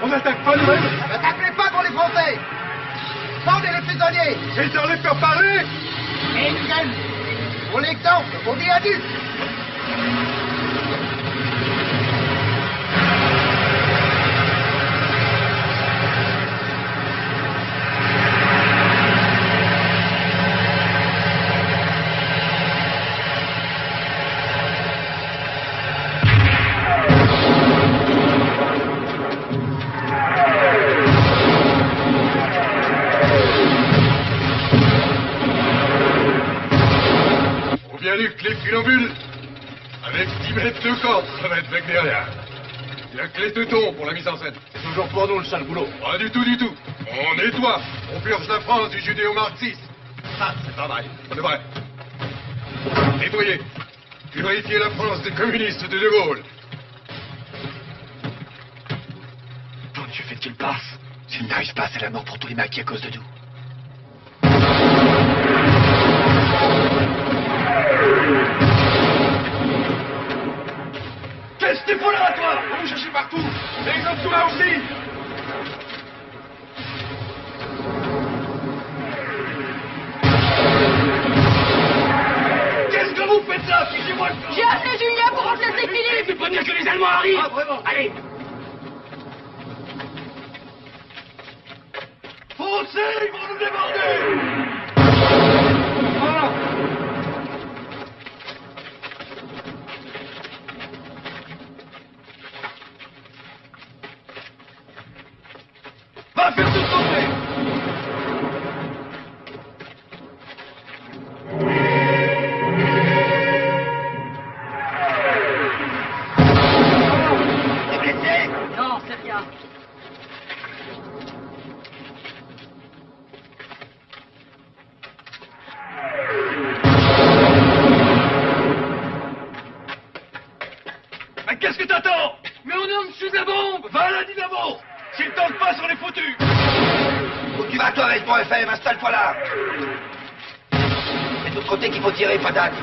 On n'attaque pas nous-mêmes! N'attaquez pas pour les Français! Pendez les prisonniers! Et dans les faire parler! Et ils viennent! Pour l'exemple, pour djihadistes! truc, les funambules. Avec 10 mètres de corde, ça va être mec derrière. Il y a clé teuton pour la mise en scène. C'est toujours pour nous le sale boulot. Pas du tout, du tout. On nettoie. On purge la France du judéo-marxisme. Ça, c'est travail. C'est vrai. Nettoyer. Purifier la France des communistes de De Gaulle. Bon Dieu, faites qu'il passe. S'il n'arrive pas, c'est la mort pour tous les maquis à cause de nous. Qu'est-ce que tu fous là, toi? On vous cherchez partout. Les autres sont là aussi. Qu'est-ce que vous faites là? Fichez-moi le camp. J'ai appelé Julien pour remplacer Philippe. C'est pas bien que les Allemands arrivent. Ah, vraiment? Allez. Foncez, ils vont nous déborder. Voilà. Va faire tout tomber. T'es blessé? Non, c'est rien. Mais qu'est-ce que t'attends? Mais on est en dessous de la bombe. Va à la dynamo. Si le temps passe, on est foutus. Où tu vas, toi, avec ton FM? Installe-toi là. C'est de l'autre côté qu'il faut tirer, patate.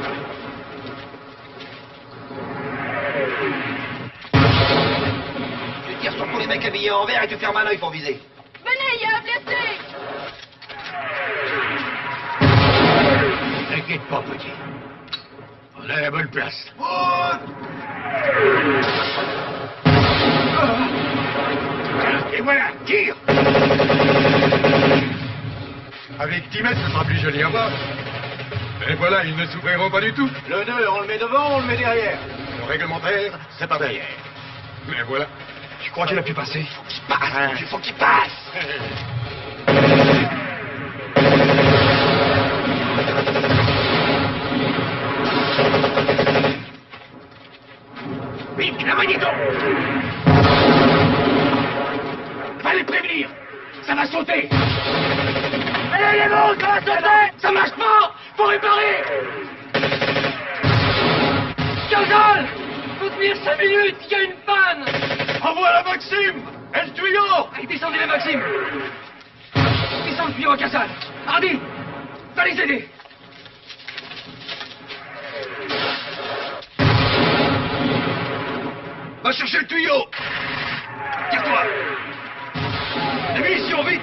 Tu tires sur tous les mecs habillés en vert et tu fermes un œil pour viser. Venez, il y a un blessé. T'inquiète pas, petit. On a la bonne place. Et voilà, tire. Avec 10 mètres, ce sera plus joli à voir. Mais voilà, ils ne souffriront pas du tout. Le nœud, on le met devant, on le met derrière. Le réglementaire, c'est par derrière. Mais voilà. Je crois qu'il a pu passer. Il faut qu'il passe. Vite, la magnéto. Va les prévenir. Ça va sauter. Allez, les gars, ça va sauter. Ça marche pas. Faut réparer. Gazal, faut tenir 5 minutes, il y a une panne. Envoie la Maxime. Et le tuyau. Allez, descendez les Maxime. Descends le tuyau à Gazal. Hardy, va les aider. Va chercher le tuyau. Tire-toi. La munition, vite.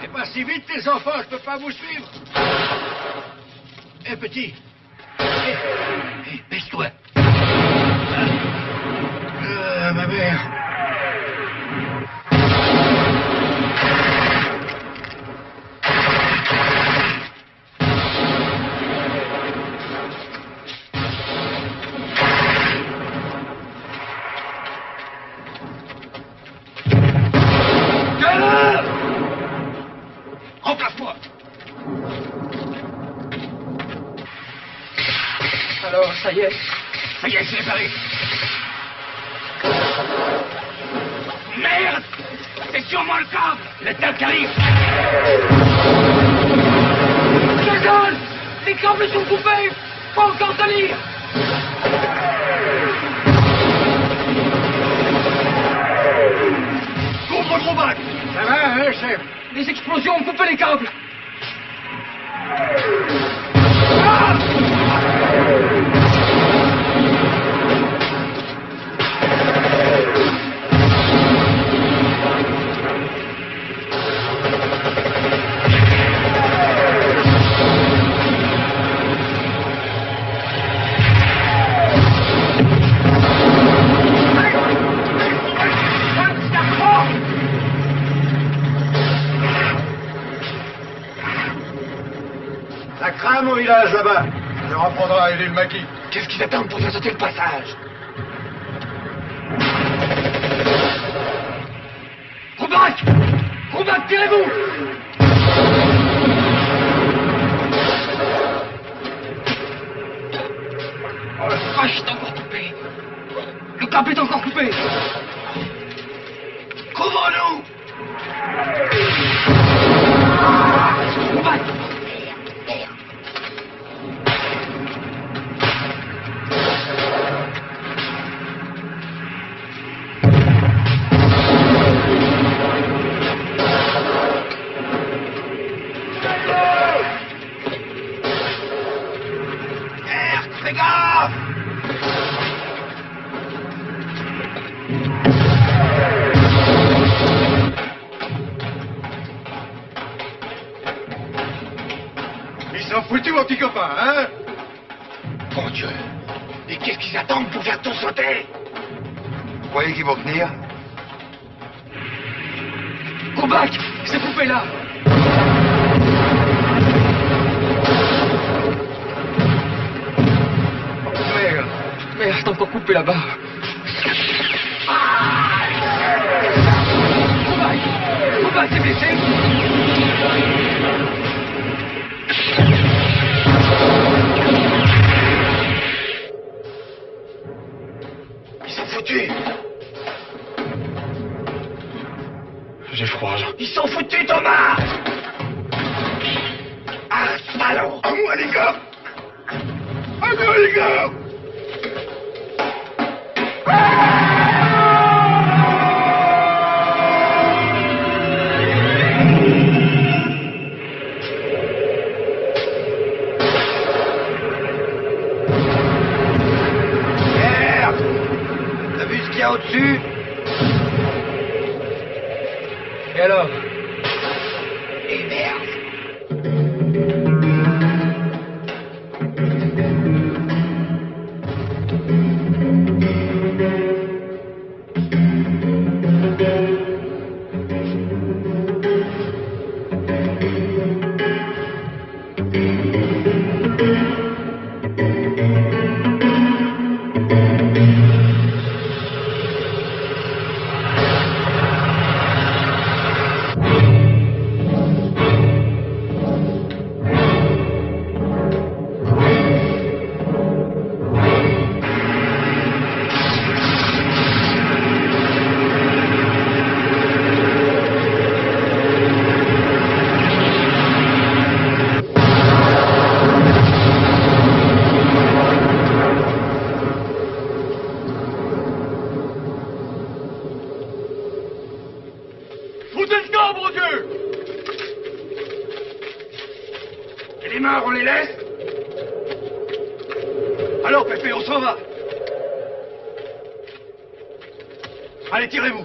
C'est pas si vite, les enfants, je peux pas vous suivre. Eh, petit. Eh, baisse-toi. Ma mère. Remplace-moi. Alors, ça y est. Ça y est, c'est réparé. Merde! C'est sûrement le câble! Le câble qui arrive! Gazal, les câbles sont coupés. Faut encore tenir. Couvre gros bac! Ça va, hein, chef? Les explosions ont coupé les câbles. Ça crame au village là-bas. Je reprendrai à aider le maquis. Qu'est-ce qu'ils attendent pour faire sauter le passage? Roubac! Roubac, tirez-vous! trappe est encore coupée. Couvre-nous. Combat. Fais gaffe! Ils sont foutus, mon petit copain, hein? Bon Dieu. Et qu'est-ce qu'ils attendent pour faire tout sauter? Vous croyez qu'ils vont tenir? Koubac, ces poupées-là. Merde, t'es encore coupé là-bas. Koubac, t'es blessé? Ils sont foutus. J'ai froid, là. Ils sont foutus, Thomas. Ah, salaud. À moi, les gars. À moi, les gars. Merde! T'as vu ce qu'il y a au-dessus? Et alors? Et merde! Foutez le camp, mon Dieu! Et les morts, on les laisse? Alors, Pépé, on s'en va. Allez, tirez-vous.